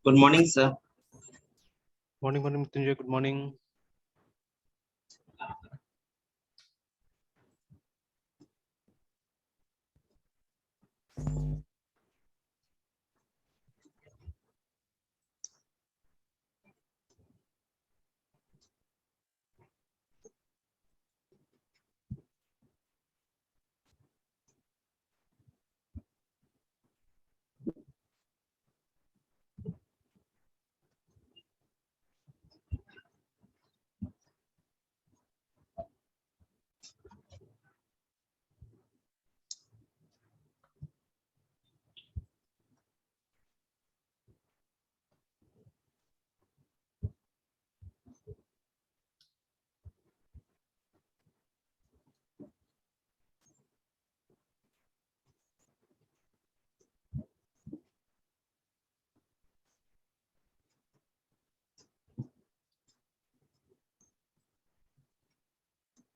Good morning, sir. Morning, Mrityunjay. Good morning.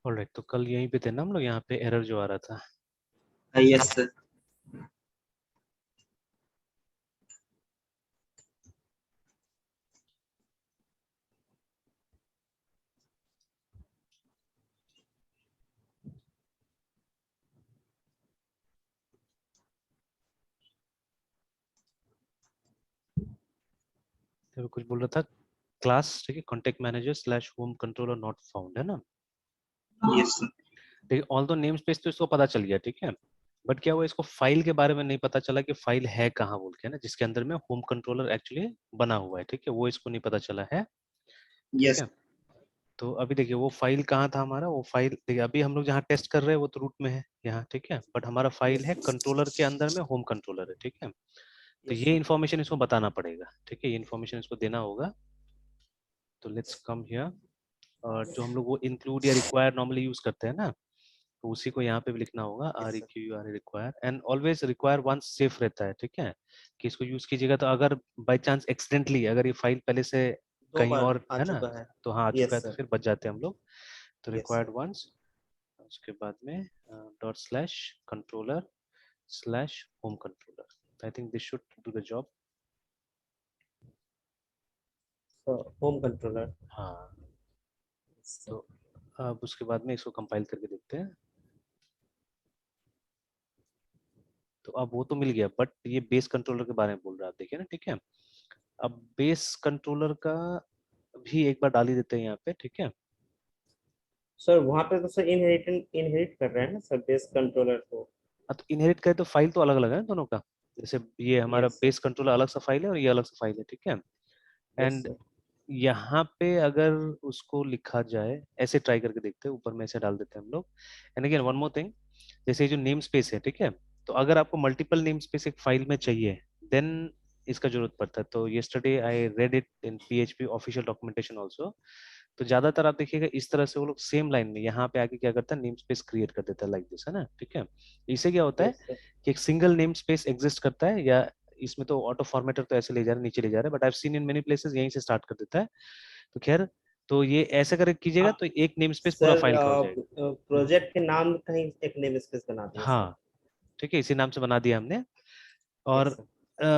Alright, तो कल यहीं पे थे ना हम लोग, यहाँ पे एरर जो आ रहा था। Yes, sir. तो कुछ बोल रहा था क्लास, ठीक है, contact manager slash home controller not found, है ना। Yes, sir. देखिए ऑल दो नेम स्पेस तो इसको पता चल गया, ठीक है, बट क्या हुआ, इसको फाइल के बारे में नहीं पता चला कि फाइल है कहाँ बोल के, ना, जिसके अंदर में होम कंट्रोलर एक्चुअली बना हुआ है, ठीक है, वो इसको नहीं पता चला है। ठीक Yes. है, तो अभी देखिए वो फाइल कहाँ था हमारा, वो फाइल देखिए अभी हम लोग जहाँ टेस्ट कर रहे हैं वो तो रूट में है यहाँ, ठीक है, बट हमारा फाइल है Yes. कंट्रोलर के अंदर में, होम कंट्रोलर है, ठीक है। तो Yes, ये sir. इन्फॉर्मेशन इसको बताना पड़ेगा, ठीक है, ये इन्फॉर्मेशन इसको देना होगा। तो लेट्स कम हियर, और जो हम लोग वो इंक्लूड या रिक्वायर नॉर्मली यूज करते हैं ना, तो उसी को यहाँ पे भी लिखना होगा, Yes, R E sir. Q U R, require, and always require once safe रहता है, ठीक है, कि इसको यूज कीजिएगा। तो अगर बाई चांस एक्सीडेंटली अगर ये फाइल पहले से दो कहीं बार और आ है ना, चुका है। तो हाँ आ चुका है, Yes, तो sir. फिर बच जाते हैं हम लोग। तो Yes, रिक्वायर्ड sir. वंस, उसके बाद में dot slash controller slash home controller. I think this should do the job. So, home controller. हाँ, Yes, sir. तो अब उसके बाद में इसको कंपाइल करके देखते हैं। तो अब वो तो मिल गया, बट ये बेस कंट्रोलर के बारे में बोल रहा है, आप देखिए ना, ठीक है। अब बेस कंट्रोलर का भी एक बार डाल ही देते हैं यहाँ पे, ठीक है। सर वहाँ पे तो सर इनहेरिट कर रहे हैं ना सर बेस कंट्रोलर को। हाँ, तो इनहेरिट करे तो फाइल तो अलग अलग है ना दोनों का। जैसे ये हमारा Yes, sir. बेस कंट्रोलर अलग सा फाइल है और ये अलग सा फाइल है, ठीक है। Yes, and sir. यहाँ पे अगर उसको लिखा जाए, ऐसे ट्राई करके देखते हैं, ऊपर में ऐसे डाल देते हैं हम लोग। And again one more thing, जैसे ये जो नेम स्पेस है, ठीक है, तो अगर आपको मल्टीपल नेम स्पेस एक फाइल में चाहिए, देन इसका जरूरत पड़ता है। तो yesterday I read it in PHP official documentation also. तो ज्यादातर आप देखिएगा इस तरह से वो लोग सेम लाइन में यहाँ पे आके क्या करता है, नेम स्पेस क्रिएट कर देता है लाइक दिस, है ना, ठीक है। इससे क्या होता है Yes, sir. कि एक सिंगल नेम स्पेस एग्जिस्ट करता है, या इसमें तो ऑटो फॉर्मेटर तो ऐसे ले जा रहे हैं, नीचे ले जा रहे हैं, but I have seen in many places यहीं से स्टार्ट कर देता है। तो खैर, तो ये ऐसे करके कीजिएगा आप तो एक नेम स्पेस पूरा सर फाइल का हो जाएगा। प्रोजेक्ट के नाम कहीं एक नेम स्पेस बना दिया सर। हाँ, ठीक है, इसी नाम से बना दिया हमने। और Yes, sir.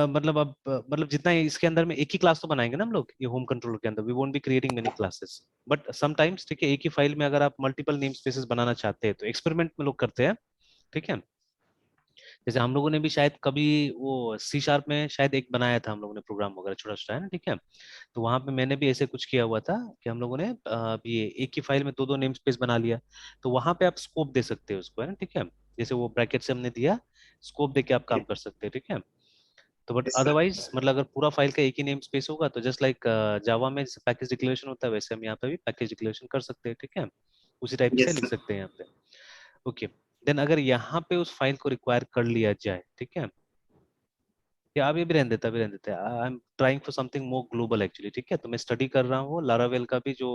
मतलब अब मतलब जितना इसके अंदर में एक ही क्लास तो बनाएंगे ना हम लोग, ये होम कंट्रोलर के अंदर we won't be creating many classes, but sometimes, ठीक है, एक ही फाइल में अगर आप मल्टीपल नेम स्पेसेस बनाना चाहते हैं तो एक्सपेरिमेंट में लोग करते हैं, ठीक है। जैसे हम लोगों ने भी शायद कभी वो C# में शायद एक बनाया था हम लोगों ने प्रोग्राम वगैरह छोटा छोटा, है ना, ठीक है। तो वहां पे मैंने भी ऐसे कुछ किया हुआ था कि हम लोगों ने ये एक ही फाइल में दो दो नेम स्पेस बना लिया। तो वहां पे आप स्कोप दे सकते हो उसको, है ना, ठीक है। जैसे वो ब्रैकेट से हमने दिया, स्कोप दे के आप काम Yes, कर सकते हैं, ठीक है। तो बट yes, sir. अदरवाइज मतलब अगर पूरा फाइल का एक ही नेम स्पेस होगा तो जस्ट लाइक जावा में जैसे पैकेज डिक्लेरेशन होता है, वैसे हम यहाँ पे भी पैकेज डिक्लेरेशन कर सकते हैं, ठीक है, उसी टाइप से Yes, लिख sir. सकते हैं यहाँ पे। ओके, देन अगर यहाँ पे उस फाइल को रिक्वायर कर लिया जाए, ठीक है, या आप ये भी रहने देता, भी रहने देते, I am trying for something more global actually, ठीक है। तो मैं स्टडी कर रहा हूँ लारावेल का भी जो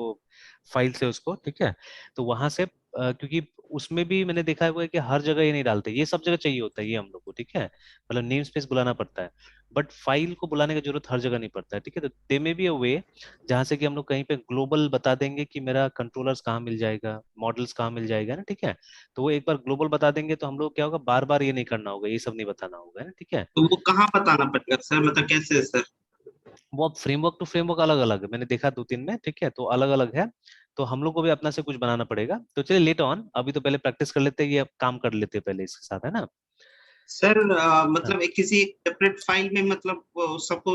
फाइल्स है उसको, ठीक है। तो वहां से क्योंकि उसमें भी मैंने देखा हुआ है कि हर जगह ये नहीं डालते, ये सब जगह चाहिए होता है ये हम लोग को, ठीक है, मतलब नेम स्पेस बुलाना पड़ता है, बट फाइल को बुलाने की जरूरत हर जगह नहीं पड़ता है, ठीक है। तो दे में बी अ वे जहाँ से कि हम लोग कहीं पे ग्लोबल बता देंगे कि मेरा कंट्रोलर्स कहाँ मिल जाएगा, मॉडल्स कहाँ मिल जाएगा ना, ठीक है। तो वो एक बार ग्लोबल बता देंगे तो हम लोग क्या होगा, बार बार ये नहीं करना होगा, ये सब नहीं बताना होगा, है ना, ठीक है। तो वो कहाँ बताना पड़ेगा सर, मतलब कैसे सर? वो अब फ्रेमवर्क टू फ्रेमवर्क अलग अलग है, मैंने देखा 2-3 में, ठीक है, तो अलग अलग है। तो हम लोग को भी अपना से कुछ बनाना पड़ेगा। तो चलिए लेट ऑन, अभी तो पहले प्रैक्टिस कर लेते हैं, ये काम कर लेते हैं पहले इसके साथ, है ना। सर हाँ मतलब एक किसी सेपरेट फाइल में मतलब वो सबको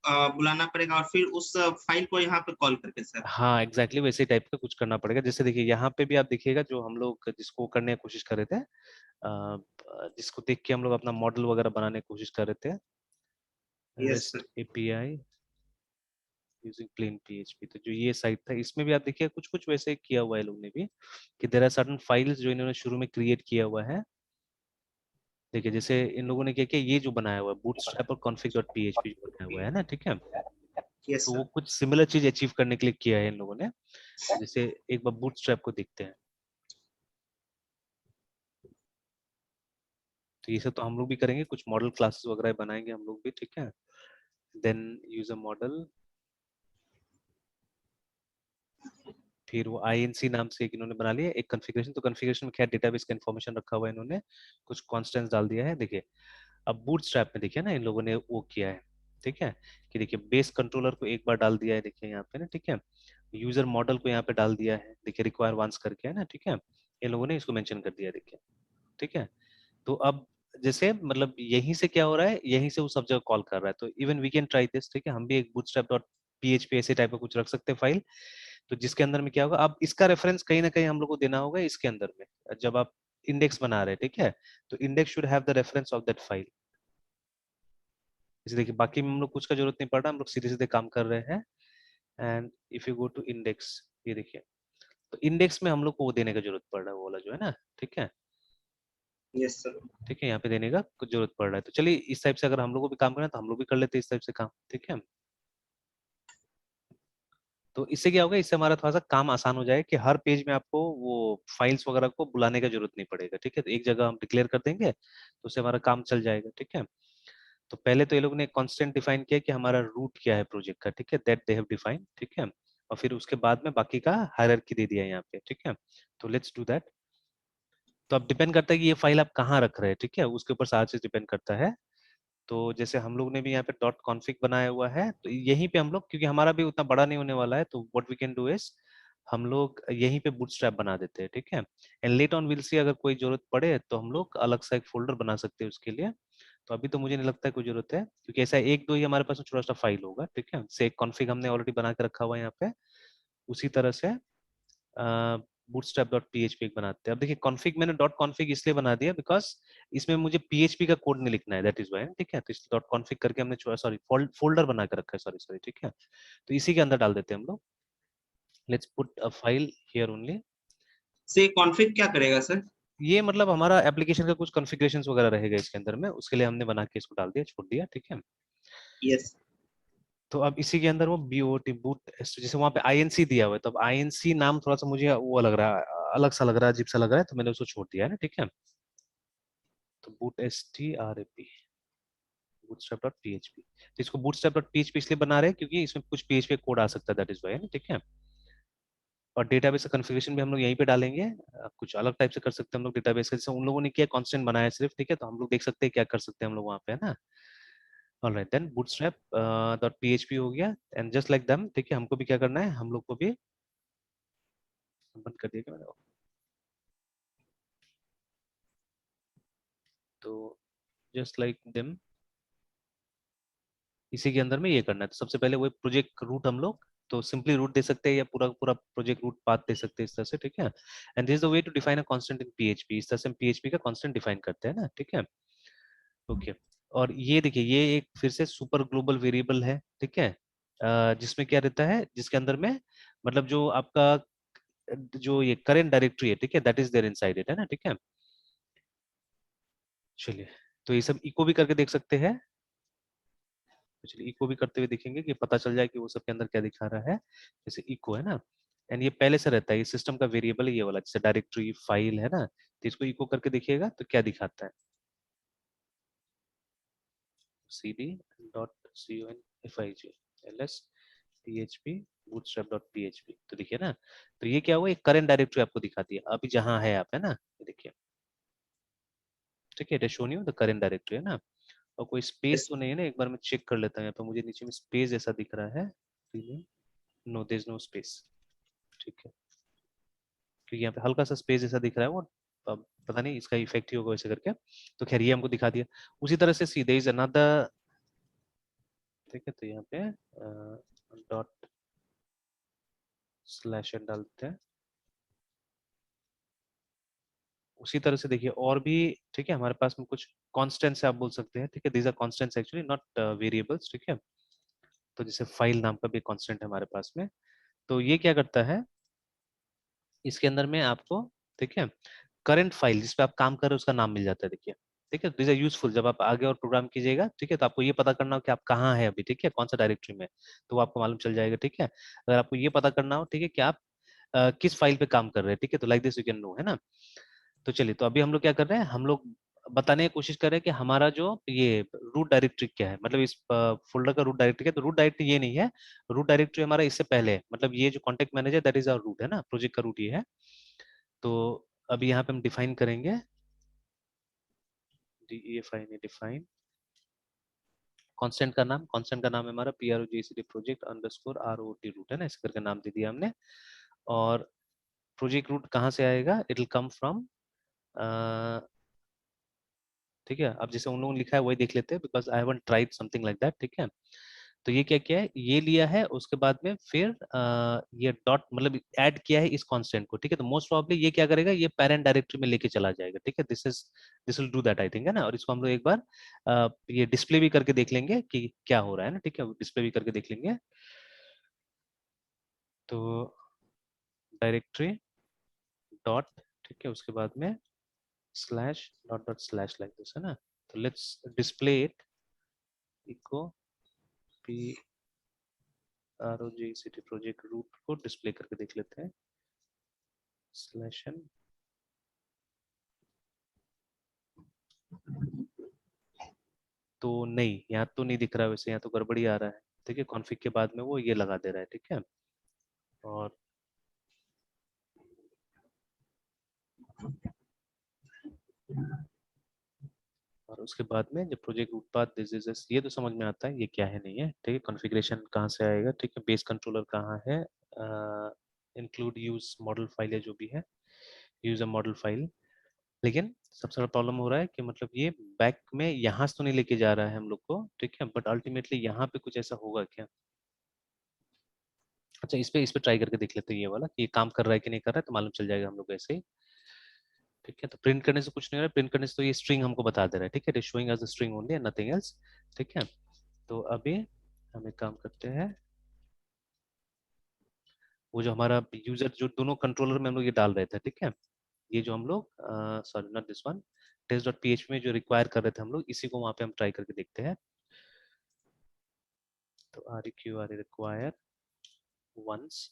बुलाना पड़ेगा और फिर उस फाइल को यहाँ पे कॉल करके सर। हाँ एग्जैक्टली वैसे टाइप का कुछ करना पड़ेगा। जैसे देखिए यहाँ पे भी आप देखिएगा, जो हम लोग जिसको करने की कोशिश कर रहे थे, जिसको देख के हम लोग अपना मॉडल वगैरह बनाने की कोशिश कर रहे थे, yes rest sir. API using plain PHP, तो जो ये साइट था इसमें भी आप देखिए कुछ कुछ वैसे किया हुआ है लोग ने भी, कि देयर आर सर्टेन फाइल्स जो इन्होंने शुरू में क्रिएट किया हुआ है। देखिए जैसे इन लोगों ने क्या किया, ये जो बनाया हुआ है बूटस्ट्रैप और config.php जो बनाया हुआ है ना, ठीक है, यस तो वो सर। कुछ सिमिलर चीज अचीव करने के लिए किया है इन लोगों ने। जैसे एक बार बूटस्ट्रैप को देखते हैं, तो ये सब तो हम लोग भी करेंगे, कुछ मॉडल क्लासेस वगैरह बनाएंगे हम लोग भी, ठीक है। देन यूजर मॉडल, फिर वो आईएनसी नाम से एक इन्होंने बना लिया एक कॉन्फ़िगरेशन। तो कॉन्फ़िगरेशन में खैर डेटाबेस का इन्फॉर्मेशन रखा हुआ है इन्होंने, कुछ कॉन्स्टेंट्स डाल दिया है। देखिए अब बूटस्ट्रैप में देखिए ना इन लोगों ने वो किया है, ठीक है, कि देखिए बेस कंट्रोलर को एक बार डाल दिया है, देखिए यहाँ पे ना, ठीक है, यूजर मॉडल को यहाँ पे डाल दिया है, देखिए रिक्वायर वंस करके, है ना, ठीक है, इन लोगों ने इसको मेंशन कर दिया, देखिए, ठीक है। तो अब जैसे मतलब यहीं से क्या हो रहा है, यहीं से वो सब जगह कॉल कर रहा है, तो even we can try this, ठीक है, हम भी एक बूटस्ट्रैप डॉट पीएचपी ऐसे टाइप का कुछ रख सकते हैं फाइल। तो जिसके अंदर में क्या होगा, अब इसका रेफरेंस कहीं ना कहीं हम लोग को देना होगा इसके अंदर में, जब आप इंडेक्स बना रहे हैं, ठीक है, तो index should have the reference of that file. जैसे देखिए बाकी में हम लोग कुछ का जरूरत नहीं पड़ रहा, हम लोग सीधे सीधे काम कर रहे हैं। And if you go to index, ये देखिए, तो इंडेक्स में हम लोग को वो देने का जरूरत पड़ रहा है, वो वाला जो है ना, ठीक है, यस सर। ठीक है, यहाँ पे देने का कुछ जरूरत पड़ रहा है। तो चलिए इस टाइप से अगर हम लोग को भी काम करना है तो हम लोग भी कर लेते हैं इस टाइप से काम, ठीक है। तो इससे क्या होगा, इससे हमारा थोड़ा सा काम आसान हो जाएगा कि हर पेज में आपको वो फाइल्स वगैरह को बुलाने का जरूरत नहीं पड़ेगा, ठीक है, तो एक जगह हम डिक्लेयर कर देंगे तो उससे हमारा काम चल जाएगा, ठीक है। तो पहले तो ये लोग ने कांस्टेंट डिफाइन किया कि हमारा रूट क्या है प्रोजेक्ट का, ठीक है, दैट दे हैव डिफाइन, ठीक है, और फिर उसके बाद में बाकी का हायरार्की दे दिया यहाँ पे, ठीक है। तो लेट्स डू दैट। तो अब डिपेंड करता है कि ये फाइल आप कहाँ रख रहे हैं, ठीक है, उसके ऊपर सारा चीज डिपेंड करता है। तो जैसे हम लोग ने भी यहाँ पे डॉट कॉन्फ़िग बनाया हुआ है, तो यहीं पे हम लोग, क्योंकि हमारा भी उतना बड़ा नहीं होने वाला है, तो what we can do is हम लोग यहीं पे बूटस्ट्रैप बना देते हैं, ठीक है। And let on will see, अगर कोई जरूरत पड़े तो हम लोग अलग सा एक फोल्डर बना सकते हैं उसके लिए। तो अभी तो मुझे नहीं लगता है कोई जरूरत है, क्योंकि ऐसा एक दो ही हमारे पास में छोटा सा फाइल होगा, ठीक है, से एक कॉन्फ़िग हमने ऑलरेडी बना के रखा हुआ है यहाँ पे। उसी तरह से बूटस्ट्रैप डॉट पीएचपी बनाते हैं। अब देखिए कॉन्फ़िग मैंने डॉट कॉन्फ़िग इसलिए बना दिया बिकॉज इसमें मुझे पीएचपी का कोड नहीं लिखना है, दैट इज व्हाई, ठीक है, तो इस डॉट कॉन्फ़िग करके हमने सॉरी फोल्डर बना के रखा है, सॉरी सॉरी, ठीक है। तो इसी के अंदर डाल देते हैं हम लोग, let's put a file here only. से कॉन्फ़िग क्या करेगा सर? ये मतलब हमारा एप्लीकेशन का कुछ कॉन्फ़िगरेशन वगैरह रहेगा इसके अंदर में, उसके लिए हमने बना के इसको डाल दिया, छोड़ दिया, ठीक है। यस। तो अब इसी के अंदर वो BOT बूट, जैसे वहां पे INC दिया हुआ है, तो अब INC नाम थोड़ा सा मुझे वो लग रहा है, अलग सा लग रहा है, अजीब सा लग रहा है, तो मैंने उसको छोड़ दिया है ना, ठीक है। तो बूट STRAP bootstrap.php, तो इसको bootstrap.php इसलिए बना रहे हैं क्योंकि इसमें कुछ PHP कोड आ सकता है, दैट इज व्हाई, ठीक है। और डेटाबेस का कॉन्फ़िगरेशन भी हम लोग यहीं पे डालेंगे। कुछ अलग टाइप से कर सकते हैं हम लोग डेटाबेस का, जैसे उन लोगों ने किया कांस्टेंट बनाया सिर्फ, ठीक है, तो हम लोग देख सकते हैं क्या कर सकते हैं हम लोग वहाँ पे, है ना। Alright then bootstrap dot php हो गया, एंड जस्ट लाइक दैम, ठीक है, हमको भी क्या करना है, हम लोग को भी बंद कर दिया क्या मैंने, तो जस्ट लाइक देम इसी के अंदर में ये करना है। तो सबसे पहले वो प्रोजेक्ट रूट हम लोग तो सिंपली रूट दे सकते हैं या पूरा पूरा प्रोजेक्ट रूट पाथ दे सकते हैं इस तरह से, ठीक है। And this is the way to define a constant in PHP, इस तरह से हम पीएचपी का कांस्टेंट डिफाइन करते हैं ना, ठीक है। ओके, और ये देखिए ये एक फिर से सुपर ग्लोबल वेरिएबल है, ठीक है, जिसमें क्या रहता है, जिसके अंदर में मतलब जो आपका जो ये करेंट डायरेक्टरी है, ठीक है, that is there inside it, है ना, ठीक है। चलिए, तो ये सब इको भी करके देख सकते हैं। तो चलिए इको भी करते हुए देखेंगे कि पता चल जाए कि वो सब के अंदर क्या दिखा रहा है। जैसे इको है ना, एंड ये पहले से रहता है, ये सिस्टम का वेरिएबल है ये वाला, जैसे डायरेक्टरी फाइल है ना, तो इसको इको करके देखिएगा तो क्या दिखाता है, cd dot config ls php bootstrap dot php, तो देखिए ना, तो ये क्या हुआ, एक करंट डायरेक्टरी आपको दिखाती है अभी जहां है आप, है ना, ये देखिए, ठीक है, it shown you the current directory, है ना। और कोई स्पेस तो नहीं है ना, एक बार मैं चेक कर लेता हूँ। यहाँ पे मुझे नीचे में स्पेस ऐसा दिख रहा है, no there is no space, ठीक है, क्योंकि यहाँ पे हल्का सा स्पेस ऐसा दिख रहा है, वो अब पता नहीं इसका इफेक्ट ही होगा वैसे करके। तो खैर ये हमको दिखा दिया। उसी तरह से सीधे इज अनदर, ठीक है, तो यहाँ पे डॉट स्लैश एन डालते हैं। उसी तरह से देखिए और भी, ठीक है, हमारे पास में कुछ कॉन्स्टेंट्स आप बोल सकते हैं, ठीक है, these are constants actually, not variables, ठीक है। तो जैसे फाइल नाम का भी कॉन्स्टेंट है हमारे पास में, तो ये क्या करता है, इसके अंदर में आपको, ठीक है, करंट फाइल जिस पे आप काम कर रहे हो उसका नाम मिल जाता है, देखिए, ठीक है। दिस आर यूजफुल जब आप आगे और प्रोग्राम कीजिएगा, ठीक है, तो आपको ये पता करना हो कि आप कहाँ हैं अभी, ठीक है, कौन सा डायरेक्टरी में, तो वो आपको मालूम चल जाएगा, ठीक है। अगर आपको ये पता करना हो, ठीक है, कि आप किस फाइल पे काम कर रहे हैं, ठीक है, तो like this you can know, है ना। तो चलिए, तो अभी हम लोग क्या कर रहे हैं, हम लोग बताने की कोशिश कर रहे हैं कि हमारा जो ये रूट डायरेक्टरी क्या है, मतलब इस फोल्डर का रूट डायरेक्टरी क्या है। तो रूट डायरेक्टरी ये नहीं है, रूट डायरेक्टरी हमारा इससे पहले है, मतलब ये जो contact manager that is our root, है ना, प्रोजेक्ट का रूट ये है। तो अभी यहाँ पे हम डिफाइन करेंगे, डिफाइन डिफाइन कांस्टेंट का नाम है हमारा PROJCD project underscore ROT root, है ना, इस करके नाम दे दिया हमने। और प्रोजेक्ट रूट कहाँ से आएगा, इट विल कम फ्रॉम, ठीक है, अब जैसे उन लोगों ने लिखा है वही देख लेते हैं, because I haven't tried something like that, ठीक है। तो ये क्या किया है, ये लिया है, उसके बाद में फिर ये डॉट मतलब ऐड किया है इस कांस्टेंट को, ठीक है। तो मोस्ट प्रॉब्ली ये क्या करेगा, ये पेरेंट डायरेक्टरी में लेके चला जाएगा, ठीक है। This will do that I think, है ना। और इसको हम लोग एक बार ये डिस्प्ले भी करके देख लेंगे कि क्या हो रहा है ना, ठीक है, डिस्प्ले भी करके देख लेंगे। तो डायरेक्टरी डॉट, ठीक है, उसके बाद में slash dot dot slash like this, है ना। तो let's display it, echo PROJCD project root को डिस्प्ले करके देख लेते हैं, स्लैश एन। तो नहीं, यहाँ तो नहीं दिख रहा है वैसे, यहाँ तो गड़बड़ी आ रहा है, ठीक है। कॉन्फ़िग के बाद में वो ये लगा दे रहा है, ठीक है। और उसके बाद में जब project root path this is, ये तो समझ में आता है ये क्या है नहीं है, ठीक है। कॉन्फ़िगरेशन कहाँ से आएगा, ठीक है, बेस कंट्रोलर कहाँ है, इंक्लूड यूज मॉडल फाइल है जो भी है, यूज अ मॉडल फाइल। लेकिन सबसे बड़ा प्रॉब्लम हो रहा है कि मतलब ये बैक में यहाँ से तो नहीं लेके जा रहा है हम लोग को, ठीक है, बट अल्टीमेटली यहाँ पे कुछ ऐसा होगा क्या। अच्छा, इस पे ट्राई करके देख लेते हैं ये वाला कि ये काम कर रहा है कि नहीं कर रहा है, तो मालूम चल जाएगा हम लोग ऐसे ही, ठीक है। तो प्रिंट करने से कुछ नहीं हो रहा है, प्रिंट करने से तो ये स्ट्रिंग हमको बता दे रहा है, ठीक है, it is showing as a string only and nothing else, ठीक है। तो अभी हम एक काम करते हैं, वो जो हमारा यूजर जो दोनों कंट्रोलर में हम लोग ये डाल रहे थे, ठीक है, ये जो हम लोग sorry not this one, test.php में जो रिक्वायर कर रहे थे हम लोग, इसी को वहां पे हम ट्राई करके देखते हैं। तो req रिक्वायर वंस,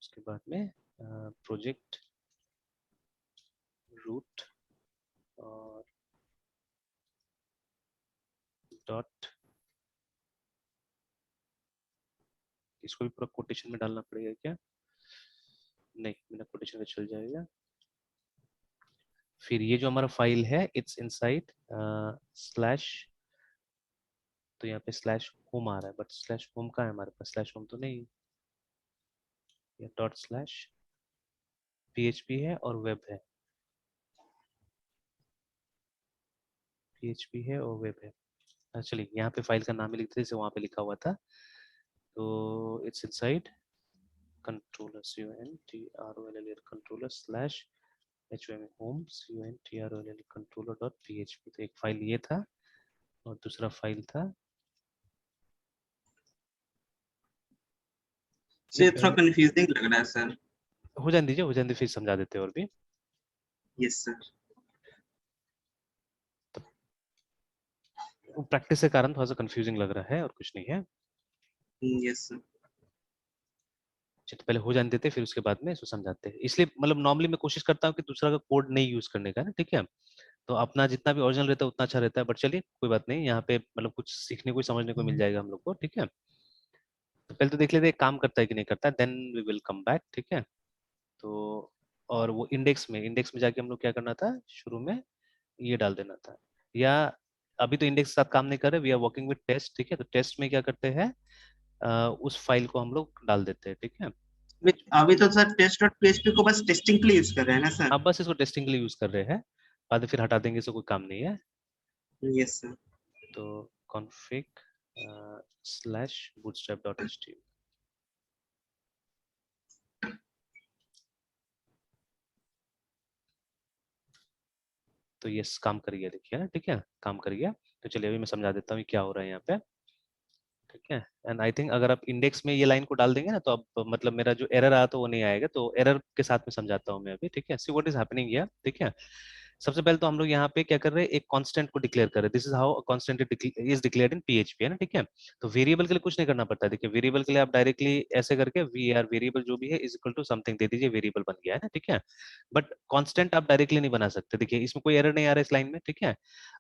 उसके बाद में प्रोजेक्ट रूट और डॉट, इसको भी पूरा कोटेशन में डालना पड़ेगा क्या, नहीं, बिना कोटेशन का चल जाएगा। फिर ये जो हमारा फाइल है इट्स इनसाइड स्लैश, तो यहाँ पे स्लैश होम आ रहा है, बट स्लैश होम कहाँ है हमारे पास, स्लैश होम तो नहीं, ये डॉट स्लैश PHP है और वेब है, PHP है और वेब है। चलिए यहाँ पे फाइल का नाम ही लिखते जैसे वहाँ पे लिखा हुआ था। तो it's inside controller CONTROLLER controller slash HOM home CONTROLLER controller dot PHP। तो एक फाइल ये था और दूसरा फाइल था, ये थोड़ा कंफ्यूजिंग लग रहा है सर। हो जाने दीजिए, हो जाने दीजिए, फिर समझा देते हैं और भी। Yes sir. प्रैक्टिस के कारण थोड़ा सा कंफ्यूजिंग लग रहा है और कुछ नहीं है। Yes sir. तो पहले हो जाने देते, फिर उसके बाद में इसको समझाते हैं। इसलिए मतलब नॉर्मली मैं कोशिश करता हूँ कि दूसरा का कोड नहीं यूज करने का ना, ठीक है। तो अपना जितना भी ओरिजिनल रहता है उतना अच्छा रहता है, बट चलिए कोई बात नहीं, यहाँ पे मतलब कुछ सीखने को समझने को मिल जाएगा हम लोग को, ठीक है। तो पहले तो देख लेते हैं काम करता है कि नहीं करता है, then we will come back, ठीक है। तो और वो इंडेक्स में जाके हम लोग क्या करना था, शुरू में ये डाल देना था, या अभी तो इंडेक्स के साथ काम नहीं कर रहे, we are working with test, ठीक है। तो टेस्ट में क्या करते हैं, उस फाइल को हम लोग डाल देते हैं, ठीक है। अभी तो सर टेस्ट डॉट पीएचपी को बस टेस्टिंग के लिए यूज कर रहे हैं ना सर? आप बस इसको टेस्टिंग के लिए यूज कर रहे हैं, बाद में फिर हटा देंगे, इसको कोई काम नहीं है। Yes sir. तो config slash bootstrap.html, तो ये काम कर गया, देखिए ना, ठीक है, काम कर गया। तो चलिए अभी मैं समझा देता हूँ क्या हो रहा है यहाँ पे, ठीक है। एंड आई थिंक अगर आप इंडेक्स में ये लाइन को डाल देंगे ना, तो अब मतलब मेरा जो एरर आया तो वो नहीं आएगा। तो एरर के साथ में समझाता हूँ मैं अभी, ठीक है। See what is happening here, ठीक है। सबसे पहले तो हम लोग यहाँ पे क्या कर रहे हैं, एक कांस्टेंट को डिक्लेयर कर रहे हैं। This is how constant is declared in PHP, है ना, ठीक है। तो वेरिएबल के लिए कुछ नहीं करना पड़ता है। देखिए वेरिएबल के लिए आप डायरेक्टली ऐसे करके वी आर वेरिएबल जो भी है इज इक्वल टू समथिंग दे दीजिए, वेरिएबल बन गया है ना, ठीक है। बट कांस्टेंट आप डायरेक्टली नहीं बना सकते। देखिए इसमें कोई एरर नहीं आ रहा है इस लाइन में, ठीक है।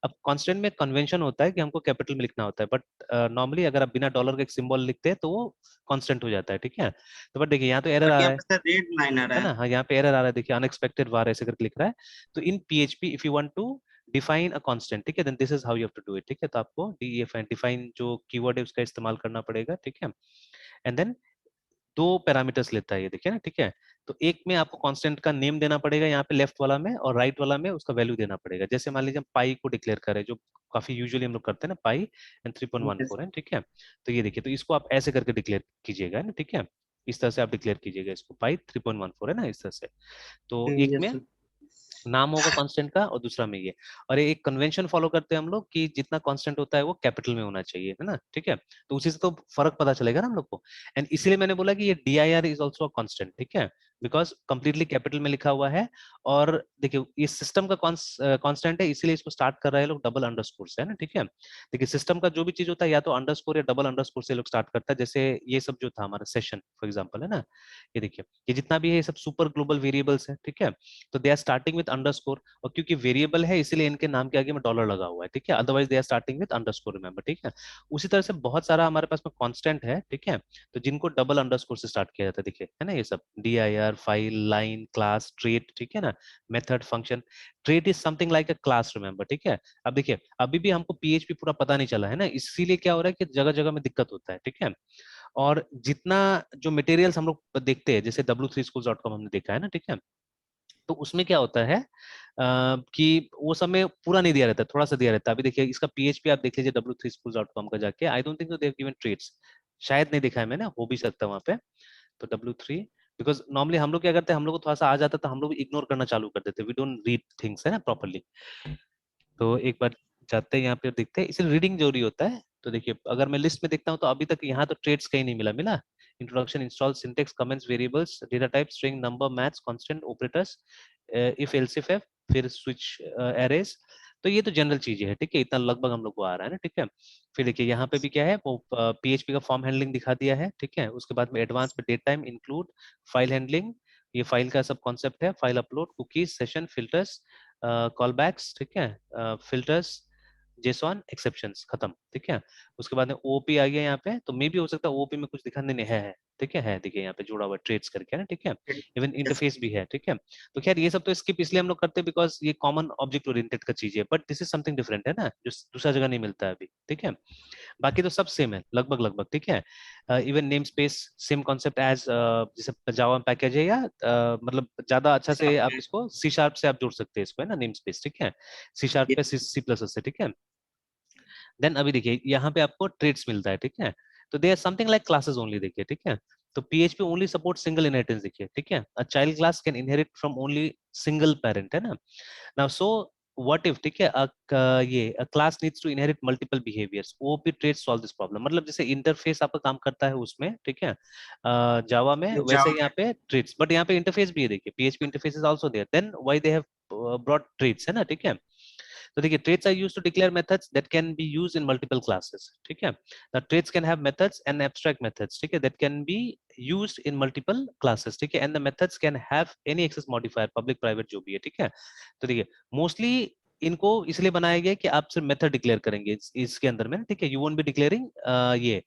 अब कांस्टेंट में कन्वेंशन होता है कि हमको कैपिटल में लिखना होता है, बट नॉर्मली अगर आप बिना डॉलर का एक सिंबल लिखते हैं तो वो कांस्टेंट हो जाता है, ठीक है। तो बट देखिए यहाँ तो एरर बट आ रहा यहाँ पे सर रेड लाइन आ रहा है ना, है। हाँ यहाँ पे एरर आ रहा है, देखिए अनएक्सपेक्टेड var ऐसे करके लिख रहा है। तो in PHP if you want to define a constant, ठीक है, then this is how you have to do it, ठीक है। तो आपको डिफाइन जो कीवर्ड है उसका इस्तेमाल करना पड़ेगा, ठीक है। एंड देन दो पैरामीटर्स लेता है ये, देखिए ना, ठीक है। तो एक में आपको कांस्टेंट का नेम देना पड़ेगा यहाँ पे लेफ्ट वाला में, और राइट वाला में उसका वैल्यू देना पड़ेगा। जैसे मान लीजिए हम पाई को डिक्लेयर करें, जो काफी यूजुअली हम लोग करते हैं ना, पाई एंड 3.14 है, ठीक है। तो ये देखिए, तो इसको आप ऐसे करके डिक्लेयर कीजिएगा, है ना, ठीक है। इस तरह से आप डिक्लेयर कीजिएगा इसको, पाई 3.14 है ना, इस तरह से। तो एक यस में सर। नाम होगा कांस्टेंट का और दूसरा में ये। और एक कन्वेंशन फॉलो करते हैं हम लोग कि जितना कांस्टेंट होता है वो कैपिटल में होना चाहिए, है ना, ठीक है। तो उसी से तो फर्क पता चलेगा ना हम लोग को। एंड इसीलिए मैंने बोला कि ये dir इज ऑल्सो कांस्टेंट, ठीक है, बिकॉज कंप्लीटली कैपिटल में लिखा हुआ है। और देखिए इस सिस्टम का कांस्टेंट है, इसीलिए इसको स्टार्ट कर रहे हैं लोग डबल अंडरस्कोर से, है ना, ठीक है। देखिए सिस्टम का जो भी चीज होता है या तो अंडरस्कोर या डबल अंडरस्कोर से लोग स्टार्ट करता है। जैसे ये सब जो था हमारा सेशन फॉर एग्जांपल, है ना, ये देखिए ये जितना भी है ये सब सुपर ग्लोबल वेरिएबल्स है, ठीक है। तो they are starting with underscore, और क्योंकि वेरिएबल है इसीलिए इनके नाम के आगे में डॉलर लगा हुआ है, ठीक है। Otherwise they are starting with underscore, remember, ठीक है। उसी तरह से बहुत सारा हमारे पास में कांस्टेंट है, ठीक है, तो जिनको डबल अंडरस्कोर से स्टार्ट किया जाता है, देखिए, है ना, ये सब dir, file, line, class, trait, ठीक है ना, method, function. Trait is something like a class, remember, ठीक है। अब देखिए अभी भी हमको पीएचपी पूरा पता नहीं चला है ना, इसीलिए क्या हो रहा है कि जगह जगह में दिक्कत होता है, ठीक है। और जितना जो मटेरियल्स हम लोग देखते हैं, जैसे w3schools.com हमने देखा है ना, ठीक है, तो उसमें क्या होता है कि वो समय पूरा नहीं दिया रहता है, थोड़ा सा दिया रहता है। अभी देखिए इसका पीएचपी आप देख लीजिए w3schools.com का जाके, I don't think they have given traits, शायद नहीं दिखा है मैंने, हो भी सकता है वहां पे। तो w3, बिकॉज नॉर्मली हम लोग क्या करते हैं, हम लोग को थोड़ा सा आ जाता है तो हम लोग इग्नोर करना चालू कर देते हैं, वी डोंट रीड थिंग्स, है ना, प्रॉपरली। तो एक बार जाते हैं यहाँ पे देखते हैं, इसलिए रीडिंग जरूरी होता है। तो देखिए अगर मैं लिस्ट में देखता हूँ तो अभी तक यहाँ तो ट्रेड्स कहीं नहीं मिला, introduction, install, syntax, comments, variables, data type, string, number, maths, constant, operators, if else if, फिर स्विच एरेज। तो ये तो जनरल चीजें है, ठीक है, इतना लगभग हम लोग को आ रहा है ना, ठीक है। फिर देखिए यहाँ पे भी क्या है, वो पीएचपी का फॉर्म हैंडलिंग दिखा दिया है, ठीक है। उसके बाद में एडवांस में date time, include, file handling, ये फाइल का सब कॉन्सेप्ट है, file upload, cookies, session, filters, callbacks, ठीक है, फिल्टर्स, जेसॉन, एक्सेप्शंस, खत्म, ठीक है। उसके बाद में ओपी आ गया यहाँ पे, तो मे भी हो सकता है ओपी में कुछ दिखा नहीं है, ठीक है देखिए यहाँ पे जोड़ा हुआ ट्रेड्स करके, है ना, ठीक है। इवन इंटरफेस भी है, ठीक है। तो खैर ये सब तो स्किप इसलिए हम लोग करते हैं बिकॉज ये कॉमन ऑब्जेक्ट ओरिएंटेड का चीज है, but this is something different, है ना, जो दूसरा जगह नहीं मिलता है अभी, ठीक है। बाकी तो सब सेम है लगभग लगभग, ठीक है। Even namespace same concept as जैसे जावा पैकेज है, या मतलब ज्यादा अच्छा से आप इसको सी शार्प से आप जोड़ सकते हैं इसको, है ना, नेम स्पेस, ठीक है, सी शार्प पे सी प्लस से, ठीक है। देन अभी देखिए यहाँ पे आपको ट्रेड्स मिलता है, ठीक है। तो they are something like classes only, देखिए, ठीक है। तो PHP only support single inheritance, देखिए, ठीक है। A child class can inherit from only single parent, है ना। नाउ सो व्हाट इफ, ठीक है, ये class needs to inherit multiple behaviours, OOP traits solve this problem. मतलब जैसे इंटरफेस आपका काम करता है उसमें, ठीक है, जावा में, वैसे जावा यहाँ पे ट्रेड्स, बट यहाँ पे इंटरफेस भी है, देखिए PHP interface is also there, then why they have brought traits, है ना, ठीक है। तो देखिए traits are used to declare methods that can be used in multiple classes, ठीक है। The traits can have methods and abstract methods, ठीक है, that can be used in multiple classes, ठीक है, and the methods can have any access modifier, public private जो भी है, ठीक है। तो देखिए मोस्टली इनको इसलिए बनाया गया कि आप सिर्फ मेथड डिक्लेयर करेंगे इसके अंदर में, ठीक है, यू वोंट बी डिक्लेयरिंग ये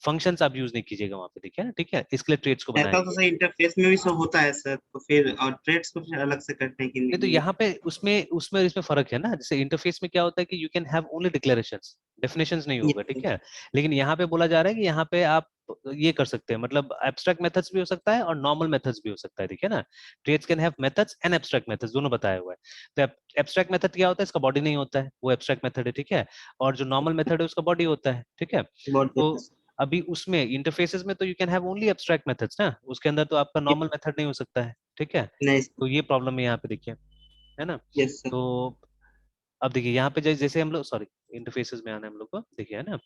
फंक्शंस आप यूज नहीं कीजिएगा वहां पे, देखिए ना, ठीक है, इसके लिए ट्रेड्स को बनाया ऐसा गया तो है। सर इंटरफेस में भी सब होता है सर, तो फिर और ट्रेड्स को फिर अलग से करने के नहीं तो लिए। यहाँ पे उसमें उसमें और इसमें फर्क है ना, जैसे इंटरफेस में क्या होता है कि you can have only declarations, definitions नहीं होगा, ठीक है। लेकिन यहाँ पे बोला जा रहा है कि यहाँ पे आप ये कर सकते हैं, मतलब एब्स्ट्रैक्ट मेथड्स भी हो सकता है और नॉर्मल मेथड्स भी हो सकता है, ठीक है ना। Traits can have methods and abstract methods, दोनों बताया हुआ है। तो एब्स्ट्रैक्ट मेथड क्या होता है, इसका बॉडी नहीं होता है, वो एब्स्ट्रैक्ट मेथड है, ठीक है। और जो नॉर्मल मेथड है उसका बॉडी होता है, ठीक है। बहुत तो अभी उसमें इंटरफेसेस में तो you can have only abstract methods ना, उसके अंदर तो आपका नॉर्मल मेथड नहीं हो सकता है, ठीक है। नहीं। तो ये प्रॉब्लम है यहाँ पे, देखिए, है ना। Yes sir. तो अब देखिए यहाँ पे जैसे हम लोग, सॉरी, इंटरफेसेस में आना है हम लोग को, देखिए, है ना।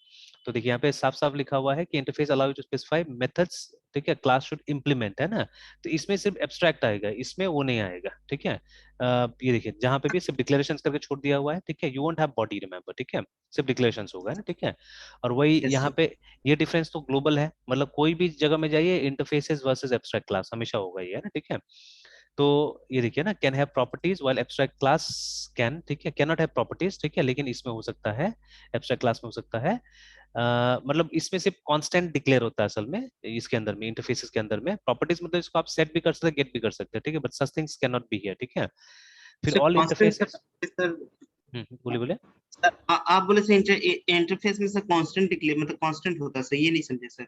तो देखिए यहाँ पे साफ साफ लिखा हुआ है कि interface allow you to specify methods, ठीक है, क्लास शुड इंप्लीमेंट, है ना। तो इसमें सिर्फ एब्स्ट्रैक्ट आएगा, इसमें वो नहीं आएगा, ठीक है। ये देखिए जहाँ पे भी सिर्फ डिक्लेरेशंस करके छोड़ दिया हुआ है, ठीक है, you won't have body, remember, ठीक है, सिर्फ डिक्लेरेशंस होगा, है ना, ठीक है। और वही यस यहाँ सर। पे ये डिफरेंस तो ग्लोबल है, मतलब कोई भी जगह में जाइए इंटरफेसेस वर्सेस एब्स्ट्रैक्ट क्लास हमेशा होगा ये, है ना, ठीक है। तो ये देखिए ना, can have properties while abstract class can, ठीक है, कैन नॉट हैव प्रॉपर्टीज, ठीक है, लेकिन इसमें हो सकता है, एब्स्ट्रैक्ट क्लास में हो सकता है। मतलब इसमें सिर्फ कांस्टेंट डिक्लेयर होता है असल में, इसके अंदर में, इंटरफेसेस के अंदर में प्रॉपर्टीज, मतलब इसको आप सेट भी कर सकते हैं, गेट भी कर सकते हैं, ठीक है, but such things can not be here, ठीक है। फिर sir all constant interfaces, sir, बोलिए बोलिए। सर आप बोले सर इंटरफेस में सर कांस्टेंट डिक्लेयर मतलब कांस्टेंट होता है सर, ये नहीं समझे सर।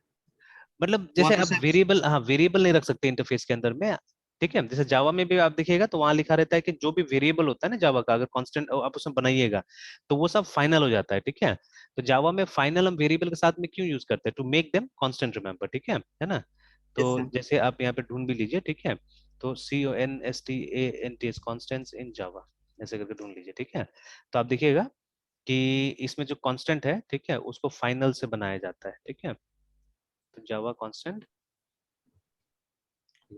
मतलब वहाँ जैसे तो अब सर। वेरिएबल, हाँ, वेरिएबल नहीं रख सकते इंटरफेस के अंदर में, ठीक है। जैसे जावा में भी आप देखिएगा तो वहां लिखा रहता है कि जो भी वेरिएबल होता है ना जावा का, अगर कांस्टेंट आप उसमें बनाइएगा तो वो सब फाइनल हो जाता है, ठीक है। तो जावा में फाइनल हम वेरिएबल के साथ में क्यों यूज करते हैं, to make them constant, remember, ठीक है ना। तो यस सर। जैसे आप यहाँ पे ढूंढ भी लीजिए, ठीक है। तो CONSTANTS कॉन्स्टेंट्स इन जावा, ऐसे करके ढूंढ लीजिए, ठीक है। तो आप देखिएगा कि इसमें जो कांस्टेंट है, ठीक है, उसको फाइनल से बनाया जाता है, ठीक है। तो Java constant,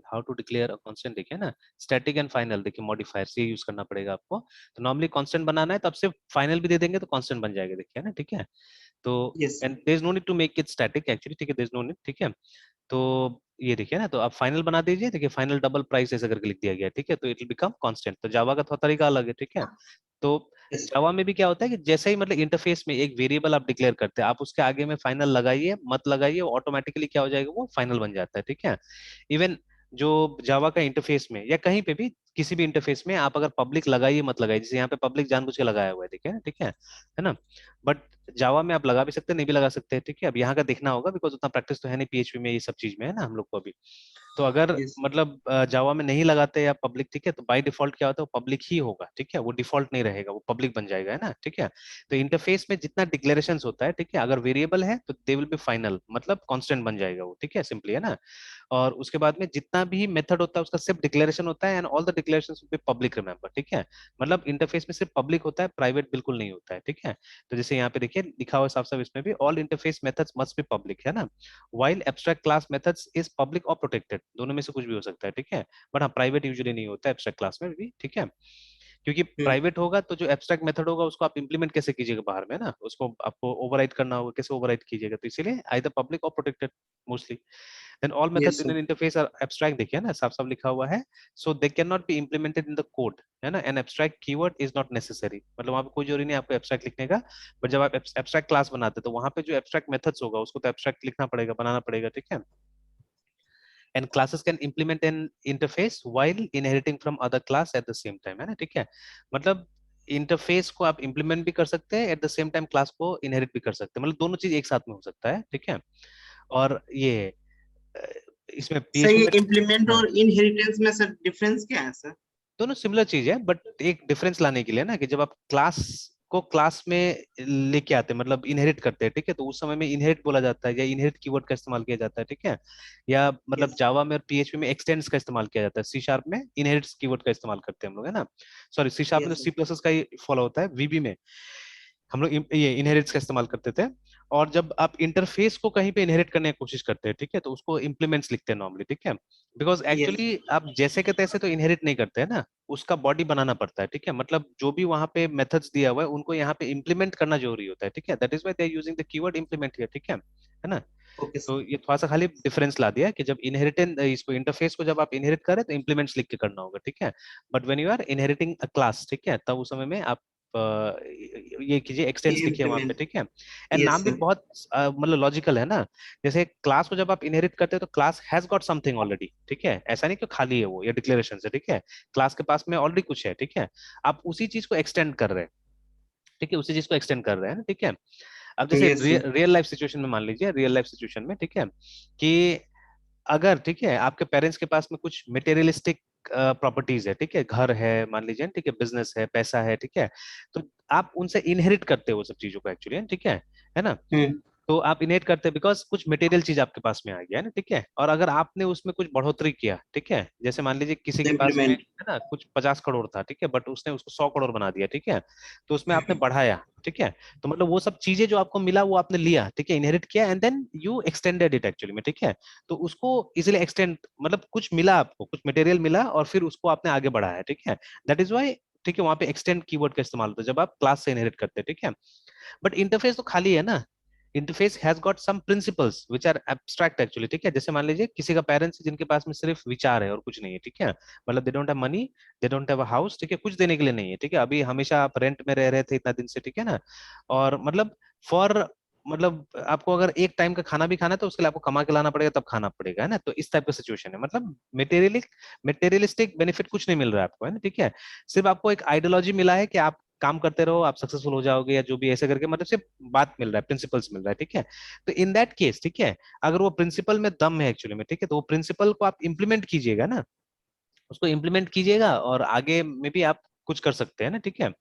how to declare a constant, देखिए ना, स्टैटिक एंड फाइनल, देखिए मॉडिफायर्स ये यूज करना पड़ेगा आपको। तो नॉर्मली कांस्टेंट बनाना है तो आप सिर्फ फाइनल भी दे देंगे तो कांस्टेंट बन जाएगा, देखिए ना, ठीक है। तो yes and there is no need to make it static actually, ठीक है, देयर इज नो नीड, ठीक है। तो ये देखिए ना, तो आप फाइनल बना दीजिए, देखिए फाइनल डबल प्राइस ऐसा करके लिख दिया गया है, ठीक है, तो इट विल बिकम कांस्टेंट। तो जावा का थोड़ा तरीका अलग है, ठीक है। तो यस। जावा में भी क्या होता है कि जैसे ही मतलब इंटरफेस में एक वेरिएबल आप डिक्लेयर करते हैं, आप उसके आगे में फाइनल लगाइए मत लगाइए, वो ऑटोमेटिकली क्या हो जाएगा, वो फाइनल बन जाता है, ठीक है। इवन जो जावा का इंटरफेस में या कहीं पे भी किसी भी इंटरफेस में आप अगर पब्लिक लगाइए मत लगाइए, जैसे यहाँ पे पब्लिक जानबूझ के लगाया हुआ है, देखिए ना, ठीक है ना। बट जावा में आप लगा भी सकते हैं, नहीं भी लगा सकते हैं, ठीक है। अब यहाँ का देखना होगा बिकॉज उतना प्रैक्टिस तो है नहीं पीएचपी में, ये सब चीज में, है ना, हम लोग को अभी। तो अगर यस। मतलब जावा में नहीं लगाते या पब्लिक, ठीक है, तो बाय डिफॉल्ट क्या होता है, वो पब्लिक ही होगा, ठीक है, वो डिफॉल्ट नहीं रहेगा, वो पब्लिक बन जाएगा, है ना, ठीक है। तो इंटरफेस में जितना डिक्लेरेशंस होता है, ठीक है, अगर वेरिएबल है तो दे विल बी फाइनल, मतलब कांस्टेंट बन जाएगा वो, ठीक है, सिंपली, है ना। और उसके बाद में जितना भी मेथड होता है उसका सिर्फ डिक्लेरेशन होता है, and all the declarations will be public, remember, ठीक है। मतलब इंटरफेस में सिर्फ पब्लिक होता है, प्राइवेट बिल्कुल नहीं होता है, ठीक है। तो जैसे यहाँ पे देखिए लिखा हुआ साफ साफ इसमें भी, all interface methods must be public, है ना। While abstract class methods is public और प्रोटेक्टेड, दोनों में से कुछ भी हो सकता है, ठीक है। बट हाँ, प्राइवेट यूजुअली नहीं होता है एब्स्ट्रैक्ट क्लास में भी, ठीक है। क्योंकि प्राइवेट होगा तो जो एब्स्ट्रैक्ट मेथड होगा उसको आप इंप्लीमेंट कैसे कीजिएगा बाहर में ना, उसको आपको ओवरराइड करना होगा, कैसे ओवरराइड कीजिएगा, तो इसीलिए आइदर पब्लिक और protected mostly. Then all yes methods in sir. An interface are abstract, देखिए ना, साफ साफ लिखा हुआ है। So they can not be implemented in the code, है ना। An abstract keyword is not necessary, मतलब वहां पे कोई जरूरी नहीं आपको एब्स्ट्रैक्ट लिखने का। बट जब आप एब्स्ट्रैक्ट क्लास बनाते हैं तो वहां पे जो एब्स्ट्रैक्ट मेथड्स होगा उसको तो एब्स्ट्रैक्ट लिखना पड़ेगा, बनाना पड़ेगा, ठीक है। And classes can implement N interface while inheriting from other class at the same time, है ना, ठीक है। मतलब इंटरफेस को आप इंप्लीमेंट भी कर सकते हैं, at the same time class को इनहेरिट भी कर सकते हैं, मतलब दोनों चीज एक साथ में हो सकता है, ठीक है। और ये अ, इसमें सर पीएचपी ये में, इम्प्लीमेंट हाँ, और इनहेरिटेंस में सर डिफरेंस क्या है सर? दोनों सिमिलर चीज है, बट एक डिफरेंस लाने के लिए ना, कि जब आप क्लास को क्लास में लेके आते हैं, मतलब इनहेरिट करते हैं, ठीक है, तो उस समय में इनहेरिट बोला जाता है या इनहेरिट कीवर्ड का इस्तेमाल किया जाता है, ठीक है। या मतलब यस। जावा में और पीएचपी में एक्सटेंड्स का इस्तेमाल किया जाता है, सी शार्प में इनहेरिट्स कीवर्ड का इस्तेमाल करते हैं हम लोग, है ना। सॉरी, सी शार्प में यस तो सर। सी प्लस का ही फॉलो होता है, वीबी में हम लोग ये इनहेरिट्स का इस्तेमाल करते थे। और जब आप इंटरफेस को कहीं पे इनहेरिट करने की कोशिश करते हैं, ठीक है, तो उसको इंप्लीमेंट्स लिखते हैं नॉर्मली, ठीक है। Because yes. एक्चुअली आप जैसे के तैसे तो इनहेरिट नहीं करते हैं ना, उसका बॉडी बनाना पड़ता है, ठीक है। मतलब जो भी वहां पे मेथड्स दिया हुआ है उनको यहाँ पे इंप्लीमेंट करना जरूरी होता है, ठीक है। That is why they are using the keyword implement here, ठीक है ना। ओके तो सर। ये थोड़ा सा खाली डिफरेंस ला दिया कि जब इनहेरिटेंस, इसको इंटरफेस को जब आप इनहेरिट करें तो इंप्लीमेंट्स लिख के करना होगा, ठीक है। But when you are inheriting a class, ठीक है, तब उस समय में आप ये कीजिए, एक्सटेंस लिखिए वहां पे, implement, ठीक है। एंड yes नाम भी sir, बहुत मतलब लॉजिकल है ना। जैसे क्लास को जब आप इनहेरिट करते हो तो class has got something already, ठीक है, ऐसा नहीं कि खाली है वो, ये डिक्लेरेशन है, ठीक है। क्लास के पास में ऑलरेडी कुछ है, ठीक है। आप उसी चीज को एक्सटेंड कर रहे हैं, ठीक है, उसी चीज को एक्सटेंड कर रहे हैं ना, ठीक है। अब जैसे yes sir, real life situation में मान लीजिए, रियल लाइफ सिचुएशन में, ठीक है, कि अगर, ठीक है, आपके पेरेंट्स के पास में कुछ मटेरियलिस्टिक प्रॉपर्टीज है, ठीक है, घर है मान लीजिए, ठीक है, बिजनेस है, पैसा है, ठीक है, तो आप उनसे इनहेरिट करते हो वो सब चीजों को एक्चुअली, ठीक है ना। हम्म, तो आप इनेट करते हैं बिकॉज कुछ मटेरियल चीज आपके पास में आ गया है ना, ठीक है। और अगर आपने उसमें कुछ बढ़ोतरी किया, ठीक है, जैसे मान लीजिए किसी के पास में implement, है ना कुछ 50 करोड़ था, ठीक है, बट उसने उसको 100 करोड़ बना दिया, ठीक है, तो उसमें आपने बढ़ाया, ठीक है। तो मतलब वो सब चीजें जो आपको मिला वो आपने लिया, ठीक है, इनहेरिट किया, and then you extended it actually में, ठीक है। तो उसको इजिली एक्सटेंड, मतलब कुछ मिला आपको, कुछ मटेरियल मिला और फिर उसको आपने आगे बढ़ाया, ठीक है। दैट इज वाई, ठीक है, वहां पे एक्सटेंड कीवर्ड का इस्तेमाल होता है जब आप क्लास से इनहेरिट करते हैं, ठीक है। बट इंटरफेस तो खाली है ना। Interface has got some principles which are abstract actually, ठीक है। जैसे मान लीजिए किसी का पेरेंट्स जिनके पास में सिर्फ विचार है और कुछ नहीं है, ठीक है, मतलब they don't have money, they don't have a house, ठीक है, कुछ देने के लिए नहीं है, ठीक है, अभी हमेशा आप रेंट में रह रहे थे इतना दिन से, ठीक है ना। और मतलब फॉर, मतलब आपको अगर एक टाइम का खाना भी खाना है तो उसके लिए आपको कमा के लाना पड़ेगा, तब खाना पड़ेगा, है ना। तो इस टाइप का सिचुएशन है, मतलब मटेरियलिस्टिक बेनिफिट कुछ नहीं मिल रहा है आपको, है ना, ठीक है। सिर्फ आपको एक आइडियोलॉजी मिला है कि आप काम करते रहो, आप सक्सेसफुल हो जाओगे, या जो भी ऐसे करके, मतलब सिर्फ बात मिल रहा है, प्रिंसिपल्स मिल रहा है, ठीक है। तो इन दैट केस, ठीक है, अगर वो प्रिंसिपल में दम है एक्चुअली में, ठीक है, तो वो प्रिंसिपल को आप इंप्लीमेंट कीजिएगा ना, उसको इंप्लीमेंट कीजिएगा और आगे में भी आप कुछ कर सकते हैं ना, ठीक है।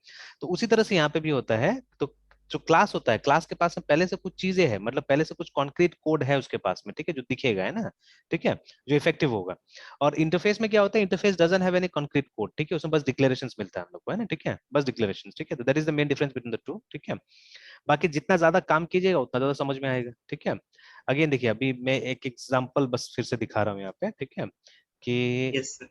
तो उसी तरह से यहाँ पे भी होता है। तो जो क्लास होता है, क्लास के पास में पहले से कुछ चीजें हैं, मतलब पहले से कुछ कॉन्क्रीट कोड है उसके पास में, ठीक है, जो दिखेगा, है ना, ठीक है, जो इफेक्टिव होगा। और इंटरफेस में क्या होता है, interface doesn't have any concrete code, ठीक है, उसमें बस डिक्लेरेशंस मिलता है हम लोग को, है ना, ठीक है, बस डिक्लेरेशंस, ठीक है। तो that is the main difference between the two, ठीक है। बाकी जितना ज्यादा काम कीजिएगा उतना ज्यादा समझ में आएगा, ठीक है। अगेन देखिए, अभी मैं एक एग्जांपल बस फिर से दिखा रहा हूँ यहाँ पे, ठीक है, कि yes sir,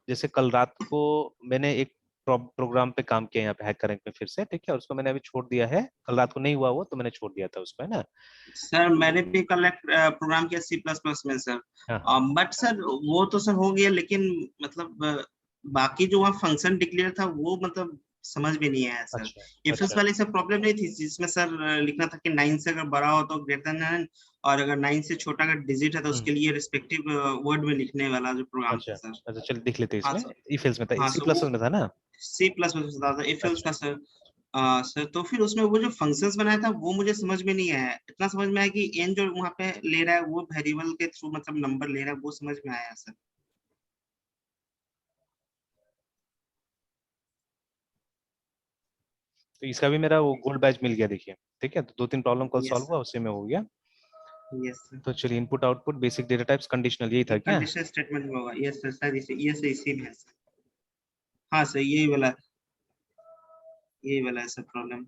जैसे कल रात को मैंने एक प्रोग्राम पे काम किया यहाँ पे हैकर रैंक में फिर से, ठीक है, और उसको मैंने अभी छोड़ दिया है, कल रात को नहीं हुआ वो, तो मैंने छोड़ दिया था उसको, है ना। सर तो मैंने भी कल एक प्रोग्राम किया C++ में सर, हाँ, बट सर वो तो सर हो गया, लेकिन मतलब बाकी जो वहाँ फंक्शन डिक्लेयर था वो मतलब समझ में नहीं आया सर। अच्छा इफ एल्स अच्छा। वाली सर प्रॉब्लम नहीं थी, जिसमें सर लिखना था कि 9 से अगर बड़ा हो तो ग्रेटर देन, और अगर 9 से छोटा अगर डिजिट है तो हम्म, उसके लिए रिस्पेक्टिव वर्ड में लिखने वाला जो प्रोग्राम अच्छा था सर। अच्छा, चलिए देख लेते हैं हाँ इसमें। सर, ई फिल्स में था, हाँ सी सर प्लस वो में था ना। C++ बता था, इफ एल्स अच्छा का सर। सर तो फिर उसमें वो जो फंक्शंस बनाया था वो मुझे समझ में नहीं आया। इतना समझ में आया कि एन जो वहाँ पे ले रहा है वो वेरिएबल के थ्रू मतलब नंबर ले रहा है, वो समझ में आया सर। तो इसका भी मेरा वो गोल्ड बैच मिल गया, देखिए, ठीक है। तो दो तीन प्रॉब्लम कल यस सॉल्व सर, हुआ, उससे में हो गया। यस सर, तो चलिए, input output basic data types conditional, यही ये था क्या। कंडीशनल स्टेटमेंट में होगा। यस सर, सर ये सर इसी में है सर। हाँ सर यही वाला है सर प्रॉब्लम।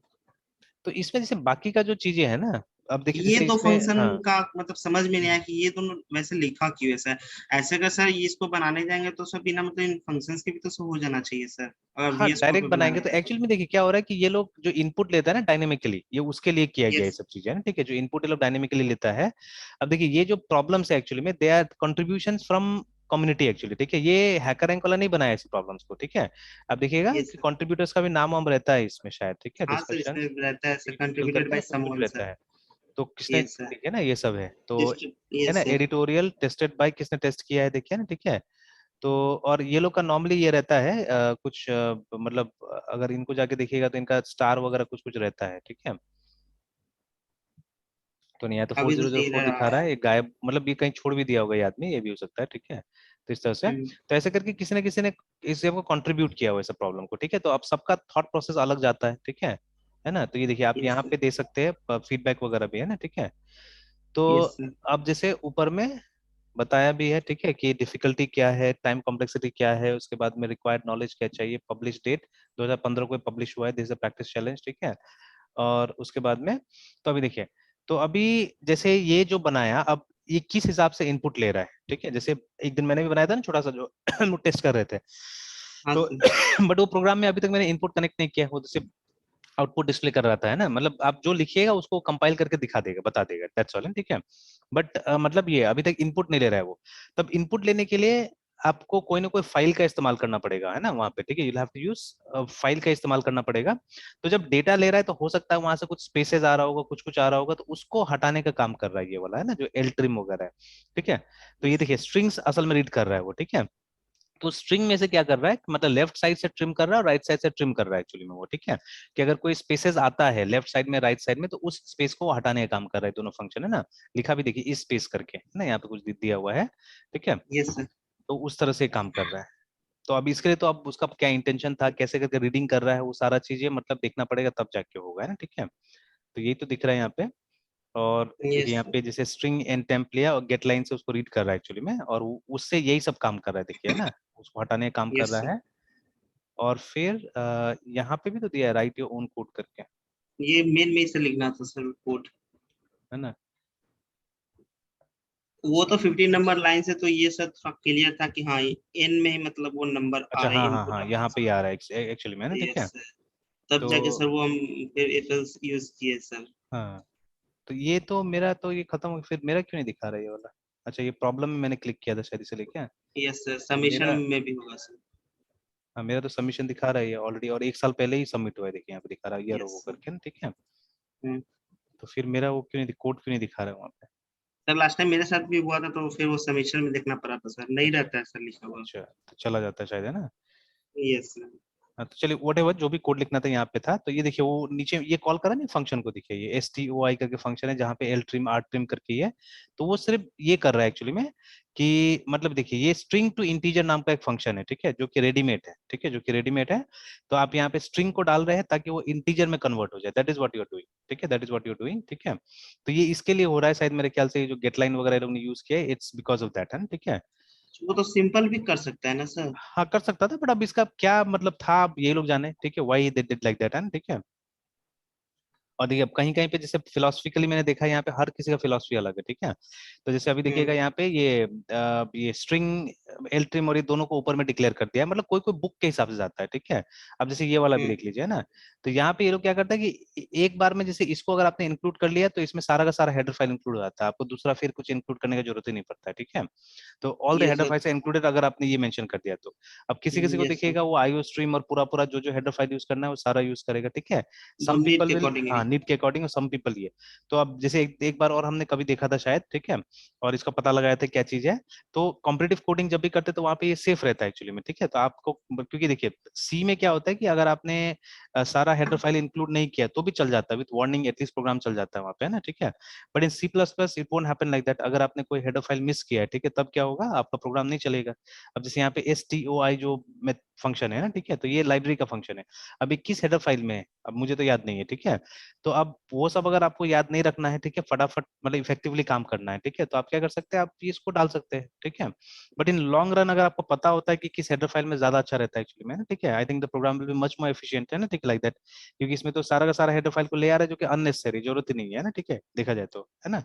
तो इसमें जैसे बाकी का जो चीजें है ना, अब देखिए ये जैसे दो इसमें, फंक्शन हाँ, का मतलब समझ में नहीं आया हम्म, कि ये दोनों वैसे लिखा क्यों है सर। ऐसे अगर सर ये इसको बनाने जाएंगे तो सर बिना मतलब इन फंक्शंस के भी तो सब हो जाना चाहिए सर, अगर हाँ, VS कोड डायरेक्ट पे बनाएंगे बनाने तो जाएंगे। एक्चुअली में देखिए क्या हो रहा है कि ये लोग जो इनपुट लेता है ना डायनेमिकली, ये उसके लिए किया गया है ये यस, सब चीजें, है ना, ठीक है, जो इनपुट ये लोग डायनेमिकली लेता है। अब देखिए ये जो प्रॉब्लम्स है एक्चुअली में, they are contribution from community actually, ठीक है, ये हैकर रैंक वाला नहीं बनाया ऐसे प्रॉब्लम्स को, ठीक है। अब देखिएगा यस कि सर। कंट्रीब्यूटर्स का भी नाम वाम रहता है इसमें शायद, ठीक है, हाँ सर, डिस्कशन इसमें रहता है सर एडिटोरियल कंट्रीब्यूटेड करके बाय ना सब कुछ समवन रहता सर। है। तो किसने, यस सर, देखिए ना ये सब है, तो है ना, yes sir. Editorial tested by, किसने टेस्ट किया है, देखिए ना, ठीक है। तो और ये लोग का नॉर्मली ये रहता है कुछ मतलब अगर इनको जाके देखिएगा तो इनका स्टार वगैरह कुछ कुछ रहता है, ठीक है। तो नहीं, या तो फोर अभी तो जीरो जीरो सही फोर रहा दिखा रहा है। है, ये गायब, मतलब ये कहीं छोड़ भी दिया होगा ये आदमी, ये भी हो सकता है, ठीक है। तो इस तरह से, हम्म, तो ऐसे करके किसी न किसी ने इस को कंट्रीब्यूट किया हुआ है सब प्रॉब्लम को, ठीक है। तो अब सबका थॉट प्रोसेस अलग जाता है ना। तो ये देखिए आप यस यहाँ सर, पे दे सकते हैं फीडबैक वगैरह भी, है ना, ठीक है। तो यस सर, अब जैसे ऊपर में बताया भी है, ठीक है, कि डिफिकल्टी क्या है, टाइम कॉम्प्लेक्सिटी क्या है, उसके बाद में रिक्वायर्ड नॉलेज क्या चाहिए, पब्लिश डेट 2015 को पब्लिश हुआ है, this is a practice challenge, ठीक है। और उसके बाद में, तो अभी देखिए, तो अभी जैसे ये जो बनाया, अब ये किस हिसाब से इनपुट ले रहा है, ठीक है। जैसे एक दिन मैंने भी बनाया था ना छोटा सा, जो हम लोग टेस्ट कर रहे थे, हाँ तो सर, बट वो प्रोग्राम में अभी तक मैंने इनपुट कनेक्ट नहीं किया, वो तो सिर्फ आउटपुट डिस्प्ले कर रहा था, है ना, मतलब आप जो लिखिएगा उसको कंपाइल करके दिखा देगा, बता देगा, दैट्स ऑल, ठीक है। बट मतलब ये अभी तक इनपुट नहीं ले रहा है वो। तब इनपुट लेने के लिए आपको कोई ना कोई फाइल का इस्तेमाल करना पड़ेगा, है ना वहाँ पे, ठीक है, you have to use file का इस्तेमाल करना पड़ेगा। तो जब डेटा ले रहा है तो हो सकता है वहां से कुछ स्पेसेस आ रहा होगा, कुछ कुछ आ रहा होगा, तो उसको हटाने का काम कर रहा है ये वाला, है ना, जो एल ट्रिम वगैरह है, ठीक है। तो ये देखिए स्ट्रिंग्स असल में रीड कर रहा है वो, ठीक है। तो स्ट्रिंग में से क्या कर रहा है, मतलब लेफ्ट साइड से ट्रिम कर रहा है और राइट साइड से ट्रिम कर रहा है एक्चुअली में वो, ठीक है। कि अगर कोई स्पेसेस आता है लेफ्ट साइड में राइट साइड में, तो उस स्पेस को वो हटाने का काम कर रहा है, दोनों फंक्शन है ना, लिखा भी देखिए इस स्पेस करके, है ना, यहाँ पे कुछ दिया हुआ है, ठीक है। Yes sir. तो उस तरह से काम कर रहा है। तो अब इसके लिए तो अब उसका क्या इंटेंशन था, कैसे करके रीडिंग कर रहा है, वो सारा चीजें मतलब देखना पड़ेगा, तब जाके होगा, है ना, ठीक है। तो यही तो दिख रहा है यहाँ पे। और देखिए यस यहाँ सर। पे जैसे स्ट्रिंग एंड टेम्प लिया और गेट लाइन से उसको रीड कर रहा है एक्चुअली में, और उससे यही सब काम कर रहा है, देखिए, है ना, उसको हटाने का काम कर यस रहा सर। है। और फिर यहाँ पे भी तो दिया है राइट योर ओन कोड करके, ये मेन में से लिखना था सर कोड। है ना। वो तो 15 नंबर लाइन से तो ये सब थोड़ा क्लियर था कि हाँ एन में ही मतलब वो नंबर आ अच्छा, रही हाँ है हाँ इनपुट हाँ, आ यहाँ पे ही रहा आ रहा है एक्चुअली में, है ना, है। ठीक है। Yes sir. तब तो जाके सर वो हम फिर एफएल्स यूज किए सर। हाँ, तो ये तो मेरा तो ये खत्म हो गया, फिर मेरा क्यों नहीं दिखा रहा है ये वाला। अच्छा, ये प्रॉब्लम में मैंने क्लिक किया था शायद, इसलिए क्या। यस सर, तो सबमिशन मेरा, में भी होगा सर। हाँ, मेरा तो सबमिशन दिखा रहा है ये ऑलरेडी, और 1 साल पहले ही सबमिट हुआ है, देखिए यहाँ पे दिखा रहा है ईयर यस वो सर। करके ना, ठीक है। हम्म। तो फिर मेरा वो क्यों नहीं, कोड क्यों नहीं दिखा रहा है वहाँ पे। सर लास्ट टाइम मेरे साथ भी हुआ था तो फिर वो सबमिशन में देखना पड़ा था सर, नहीं अच्छा रहता है सर लिखा हुआ। अच्छा, तो चला जाता है शायद, है ना। Yes sir. हाँ, तो चलिए वट एवर, जो भी कोड लिखना था यहाँ पे था। तो ये देखिए वो नीचे ये कॉल करा नहीं फंक्शन को, देखिए ये STOI करके फंक्शन है, जहाँ पे एल ट्रिम आर ट्रिम करके है। तो वो सिर्फ ये कर रहा है एक्चुअली में कि मतलब देखिए ये स्ट्रिंग टू इंटीजर नाम का एक फंक्शन है, ठीक है, जो कि रेडीमेड है, ठीक है, जो कि रेडीमेड है। तो आप यहाँ पे स्ट्रिंग को डाल रहे हैं ताकि वो इंटीजर में कन्वर्ट हो जाए, that is what you are doing, ठीक है, that is what you are doing, ठीक है। तो ये इसके लिए हो रहा है शायद, मेरे ख्याल से ये जो गेट लाइन वगैरह लोग ने यूज किया है, इट्स बिकॉज ऑफ दैट, है, ठीक है। वो तो सिंपल भी कर सकता है ना सर। हाँ कर सकता था, बट अब इसका क्या मतलब था, अब ये लोग जाने, ठीक है, why they did like that, है ना, ठीक है। और देखिए अब कहीं कहीं पे जैसे फिलोसफिकली मैंने देखा है, यहाँ पे हर किसी का फिलोसफी अलग है, ठीक है। तो जैसे अभी देखिएगा यहाँ पे ये स्ट्रिंग एल ट्रिम और ये दोनों को ऊपर में डिक्लेयर कर दिया है, मतलब कोई कोई बुक के हिसाब से जाता है, ठीक है। अब जैसे ये वाला भी हम्म। देख लीजिए ना। तो यहाँ पे ये लोग क्या करता है कि एक बार में जैसे इसको अगर आपने इंक्लूड कर लिया, तो इसमें सारा का सारा हेडर फाइल इंक्लूड हो जाता है, आपको दूसरा फिर कुछ इंक्लूड करने की जरूरत ही नहीं पड़ता है, ठीक है। तो ऑल द ये हेडर सर। फाइल्स इंक्लूडेड अगर आपने ये मेंशन कर दिया तो। अब किसी किसी को ये सर, देखिएगा वो आईओ स्ट्रीम और पूरा पूरा जो जो हेडर फाइल यूज करना है वो सारा यूज करेगा, ठीक है। वो सम नीड पीपल के विल, अकॉर्डिंग है। हाँ, नीड के अकॉर्डिंग, और सम पीपल ये। तो अब जैसे एक बार और हमने कभी देखा था शायद, ठीक है, और इसका पता लगाया था क्या चीज है। तो कॉम्पिटिटिव कोडिंग जब भी करते तो वहां पे ये सेफ रहता है एक्चुअली में, ठीक है। तो आपको, क्योंकि देखिए सी में क्या होता है कि अगर आपने सारा हेडर फाइल इंक्लूड नहीं किया तो भी चल जाता है, विद वार्निंग एटलीस्ट प्रोग्राम चल जाता है वहां पे, है ना, ठीक है। But in C++ it won't happen like that, अगर आपने कोई हेडर फाइल मिस किया है, ठीक है, तब क्या होगा, आपका प्रोग्राम नहीं चलेगा। अब जैसे यहाँ पे STOI जो फंक्शन है ना, ठीक है, तो ये लाइब्रेरी का फंक्शन है। अब 21 हेडर फाइल में है, अब मुझे तो याद नहीं है, ठीक है। तो अब वो सब अगर आपको याद नहीं रखना है, ठीक है, फटाफट मतलब इफेक्टिवली काम करना है, ठीक है, तो आप क्या कर सकते हैं, आप इसको डाल सकते हैं, ठीक है। बट इन लॉन्ग रन अगर आपको पता होता है कि किस हेडर फाइल में ज्यादा अच्छा रहता है एक्चुअली में ना, ठीक है, I think the program will be much more efficient, है ना, ठीक, लाइक दैट। क्योंकि इसमें तो सारा का सारा हेडर फाइल को ले आ रहा है जो कि अननेसेसरी, जरूरत ही नहीं है ना, ठीक है, देखा जाए तो, है ना।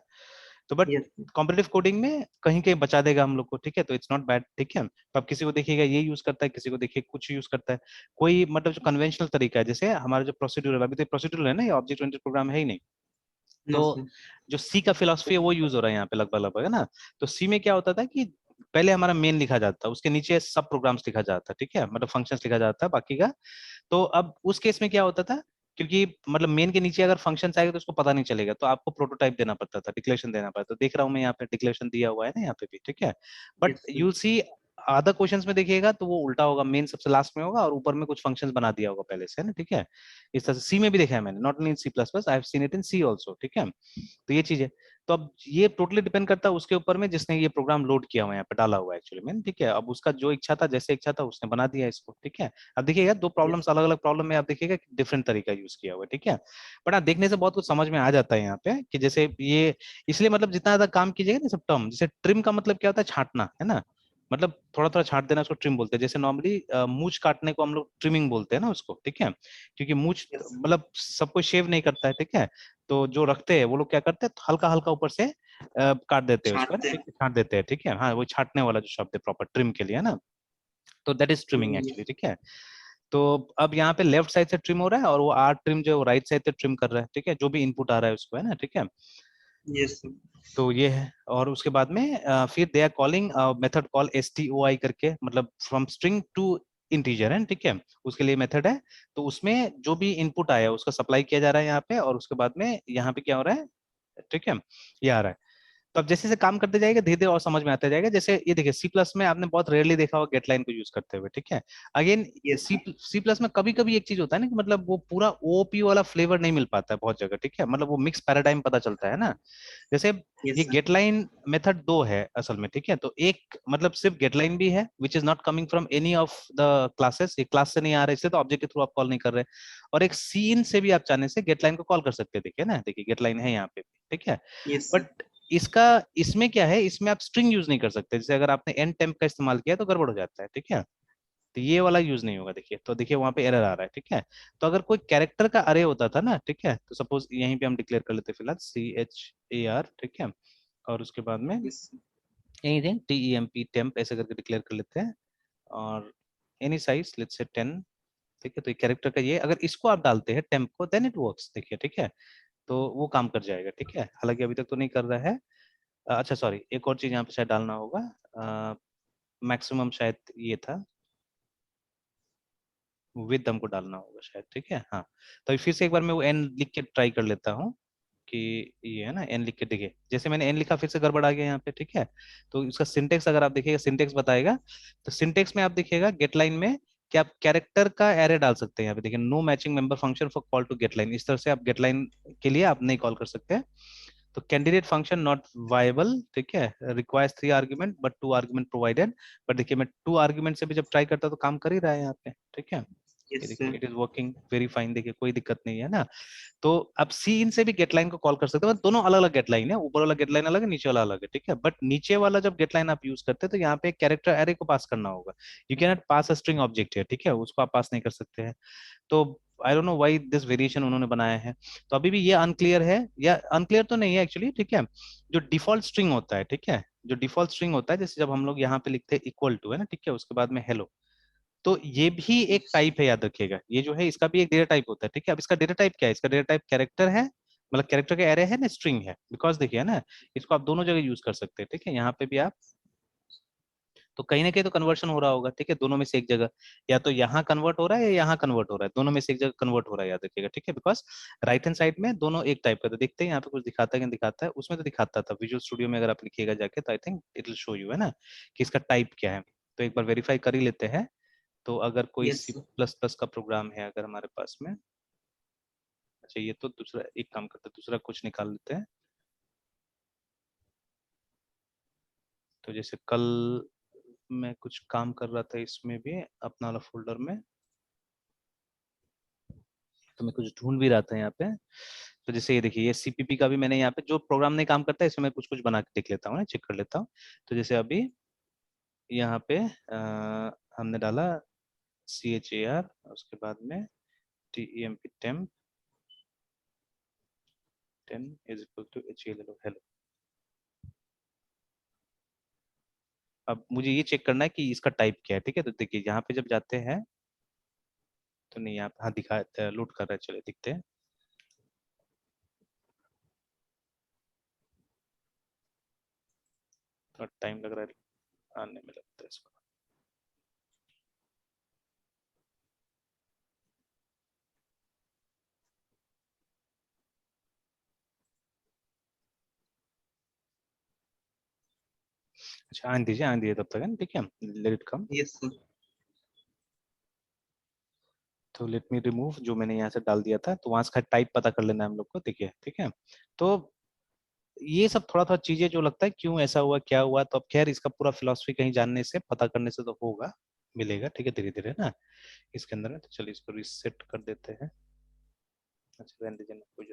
तो बट यस। कॉम्पिटिटिव कोडिंग में कहीं कहीं बचा देगा हम लोग को, ठीक है, तो इट्स नॉट बैड, ठीक है। तो अब किसी को देखिएगा ये यूज करता है, किसी को देखिए कुछ यूज करता है, कोई मतलब जो कन्वेंशनल तरीका है, जैसे हमारा जो प्रोसीड्यूरल, अभी तो प्रोसीड्यूरल है ना, ये ऑब्जेक्ट ओरिएंटेड प्रोग्राम है ही नहीं। नो तो सर। जो सी का फिलोसफी है वो यूज हो रहा है यहाँ पे लगभग लगभग, है ना। तो सी में क्या होता था कि पहले हमारा मेन लिखा जाता, उसके नीचे सब प्रोग्राम्स लिखा जाता, ठीक है, मतलब फंक्शंस लिखा जाता बाकी का। तो अब उस केस में क्या होता था, क्योंकि मतलब मेन के नीचे अगर फंक्शन आएगा तो उसको पता नहीं चलेगा, तो आपको प्रोटोटाइप देना पड़ता था, डिक्लेरेशन देना पड़ता था। देख रहा हूँ मैं यहाँ पे डिक्लेरेशन दिया हुआ है ना यहाँ पे भी, ठीक है। But yes sir. You see other questions में देखिएगा तो वो उल्टा होगा, मेन सबसे लास्ट में होगा और ऊपर में कुछ फंक्शंस बना दिया होगा पहले से, है ना, ठीक है। इस तरह से सी में भी देखा है मैंने, not only in C++, I have seen it in C also, ठीक है। तो ये चीज है। तो अब ये टोटली डिपेंड करता है उसके ऊपर में जिसने ये प्रोग्राम लोड किया हुआ है, यहाँ पे डाला हुआ है एक्चुअली में, ठीक है। अब उसका जो इच्छा था, जैसे इच्छा था उसने बना दिया इसको, ठीक है। अब देखिएगा दो यस प्रॉब्लम्स, सर। अलग अलग प्रॉब्लम में आप देखिएगा कि डिफरेंट तरीका यूज किया हुआ है, ठीक है। बट हाँ, देखने से बहुत कुछ समझ में आ जाता है यहाँ पे कि जैसे ये, इसलिए मतलब जितना ज्यादा काम कीजिएगा ना सब टर्म, जैसे ट्रिम का मतलब क्या होता है, छांटना, है ना, मतलब थोड़ा थोड़ा छांट देना, उसको ट्रिम बोलते हैं। जैसे नॉर्मली मूछ काटने को हम लोग ट्रिमिंग बोलते हैं ना उसको, ठीक है। क्योंकि मूछ यस सर। मतलब सब कोई शेव नहीं करता है, ठीक है। तो जो रखते हैं वो लोग क्या करते हैं, हल्का हल्का ऊपर से काट देते हैं उसको, है ना, छांटते ठीक है, छांट देते हैं, ठीक है। हाँ, वो छांटने वाला जो शब्द है प्रॉपर ट्रिम के लिए, है ना। तो दैट इज ट्रिमिंग हैं। एक्चुअली, ठीक है। तो अब यहाँ पे लेफ्ट साइड से ट्रिम हो रहा है और वो आर ट्रिम जो है वो राइट साइड से ट्रिम कर रहा है, ठीक है, जो भी इनपुट आ रहा है उसको, है ना, ठीक है। Yes sir. तो ये है। और उसके बाद में फिर they are calling method call stoi करके, मतलब फ्रॉम स्ट्रिंग टू इंटीजर है, ठीक है, उसके लिए मेथड है। तो उसमें जो भी इनपुट आया उसका सप्लाई किया जा रहा है यहाँ पे, और उसके बाद में यहाँ पे क्या हो रहा है, ठीक है, ये आ रहा है। तो अब जैसे जैसे काम करते जाएगा धीरे धीरे और समझ में आता जाएगा। जैसे ये देखिए सी प्लस में आपने बहुत रेयरली देखा होगा गेट लाइन को यूज करते हुए, ठीक है। अगेन यस सी प्लस में कभी कभी एक चीज होता है ना कि मतलब वो पूरा ओपी वाला फ्लेवर नहीं मिल पाता है बहुत जगह, ठीक है, मतलब वो मिक्स पैराडाइम पता चलता है ना। जैसे ये yes sir. Getline method दो है असल में, ठीक है। तो एक मतलब सिर्फ गेट लाइन भी है which is not coming from any of the classes, ये क्लास से नहीं आ रहा है इसलिए तो ऑब्जेक्ट के थ्रू आप कॉल नहीं कर रहे। और एक सीन से भी आप चाहने से गेट लाइन को कॉल कर सकते हैं, देखिए ना, देखिए गेट लाइन है यहाँ पे, ठीक है। Yes sir. बट इसका इसमें क्या है, इसमें आप स्ट्रिंग यूज नहीं कर सकते। जैसे अगर आपने एन टेम्प का इस्तेमाल किया तो गड़बड़ हो जाता है, ठीक है। तो ये वाला यूज नहीं होगा, देखिए, तो देखिए वहां पे एरर आ रहा है, ठीक है। तो अगर कोई कैरेक्टर का अरे होता था ना, ठीक है, तो सपोज यहीं पे हम डिक्लेयर कर लेते फिलहाल CHAR, ठीक है, और उसके बाद में यस यहीं TEMP टेम्प ऐसे करके डिक्लेयर कर लेते हैं, और एनी साइज लेट्स से 10, ठीक है। तो ये कैरेक्टर का ये, अगर इसको आप डालते हैं टेम्प को देन इट वर्क्स, देखिए, ठीक है। तो वो काम कर जाएगा, ठीक है, हालांकि अभी तक तो नहीं कर रहा है। अच्छा सॉरी, एक और चीज यहाँ पे शायद डालना होगा, मैक्सिमम शायद ये था, विद हमको डालना होगा शायद, ठीक है, हाँ। तो फिर से एक बार मैं वो एन लिख के ट्राई कर लेता हूँ कि ये है ना, एन लिख के देखिए, जैसे मैंने एन लिखा फिर से गड़बड़ आ गया यहाँ पे, ठीक है। तो इसका सिंटेक्स अगर आप देखिएगा, सिंटेक्स बताएगा, तो सिंटेक्स में आप देखिएगा गेट लाइन में कि आप कैरेक्टर का एरे डाल सकते हैं यहाँ पे, देखिए no matching member function for call to getline, इस तरह से आप गेट लाइन के लिए आप नहीं कॉल कर सकते हैं। तो कैंडिडेट फंक्शन नॉट वायबल, ठीक है, requires 3 argument but 2 argument provided. But देखिए मैं 2 आर्ग्यूमेंट से भी जब ट्राई करता तो काम कर ही रहा है यहाँ पे, ठीक है। ये यस देखिए sir. It is working very fine, देखिए कोई दिक्कत नहीं है ना। तो अब सी इन से भी गेट लाइन को कॉल कर सकते हैं, दोनों अलग अलग गेट लाइन है, ऊपर वाला गेट लाइन अलग है, नीचे वाला अलग है, ठीक है। बट नीचे वाला जब गेट लाइन आप यूज करते हैं तो यहाँ पे कैरेक्टर एरे को पास करना होगा। You can not pass a string object है, ठीक है, उसको आप पास नहीं कर सकते हैं। तो I don't know why this variation उन्होंने बनाया है। तो अभी भी ये अनक्लियर है, या अनक्लियर तो नहीं है एक्चुअली, ठीक है। जो डिफॉल्ट स्ट्रिंग होता है, ठीक है, जो डिफॉल्ट स्ट्रिंग होता है, जैसे जब हम लोग यहाँ पे लिखते हैं इक्वल टू, है ना, ठीक है, उसके बाद में हेलो, तो ये भी एक टाइप है, याद रखिएगा, ये जो है इसका भी एक डेटा टाइप होता है, ठीक है। अब इसका डेटा टाइप क्या है, इसका डेटा टाइप कैरेक्टर है, मतलब कैरेक्टर का एरे है ना, स्ट्रिंग है, बिकॉज देखिए ना, इसको आप दोनों जगह यूज कर सकते हैं, ठीक है, यहाँ पे भी आप, तो कहीं ना कहीं तो कन्वर्शन हो रहा होगा, ठीक है, दोनों में से एक जगह, या तो यहाँ कन्वर्ट हो रहा है या यहाँ कन्वर्ट हो रहा है, दोनों में से एक जगह कन्वर्ट हो रहा है, याद रखिएगा, ठीक है। बिकॉज राइट हैंड साइड में दोनों एक टाइप का, तो देखते हैं यहाँ पे कुछ दिखाता है कि नहीं दिखाता है, उसमें तो दिखाता था विजुअल स्टूडियो में, अगर आप लिखिएगा जाके तो I think it will show you, है ना, कि इसका टाइप क्या है। तो एक बार वेरीफाई कर ही लेते हैं। तो अगर कोई यस सी सर। प्लस प्लस का प्रोग्राम है अगर हमारे पास में, अच्छा ये तो दूसरा एक काम करते हैं, दूसरा कुछ निकाल लेते हैं। तो जैसे कल मैं कुछ काम कर रहा था इसमें भी अपना वाला फोल्डर में, तो मैं कुछ ढूंढ भी रहा था यहाँ पे। तो जैसे ये देखिए, ये CPP का भी मैंने यहाँ पे जो प्रोग्राम नहीं काम करता है इसमें मैं कुछ कुछ बना के देख लेता हूँ ना, चेक कर लेता हूँ। तो जैसे अभी यहाँ पे हमने डाला CHAR, उसके बाद में TEMP temp 10 is equal to HELLO hello. अब मुझे ये चेक करना है कि इसका टाइप क्या है, ठीक है। तो देखिए यहाँ पे जब जाते हैं तो नहीं, यहाँ पे हाँ दिखा लोड कर रहा है, चलिए दिखते हैं। थोड़ा टाइम लग रहा है आने में, लगता है इसको। अच्छा आने दीजिए तब तक, है ना, ठीक है, let it come. Yes sir. तो लेट मी रिमूव जो मैंने यहाँ से डाल दिया था, तो वहां से टाइप पता कर लेना है हम लोग को, देखिए, ठीक है। तो ये सब थोड़ा थोड़ा चीजें जो लगता है क्यों ऐसा हुआ क्या हुआ, तो अब खैर इसका पूरा फिलोसफी कहीं जानने से पता करने से तो होगा, मिलेगा, ठीक है, धीरे धीरे ना इसके अंदर में। तो चलिए इसको रिसेट कर देते हैं। अच्छा रहने दीजिए,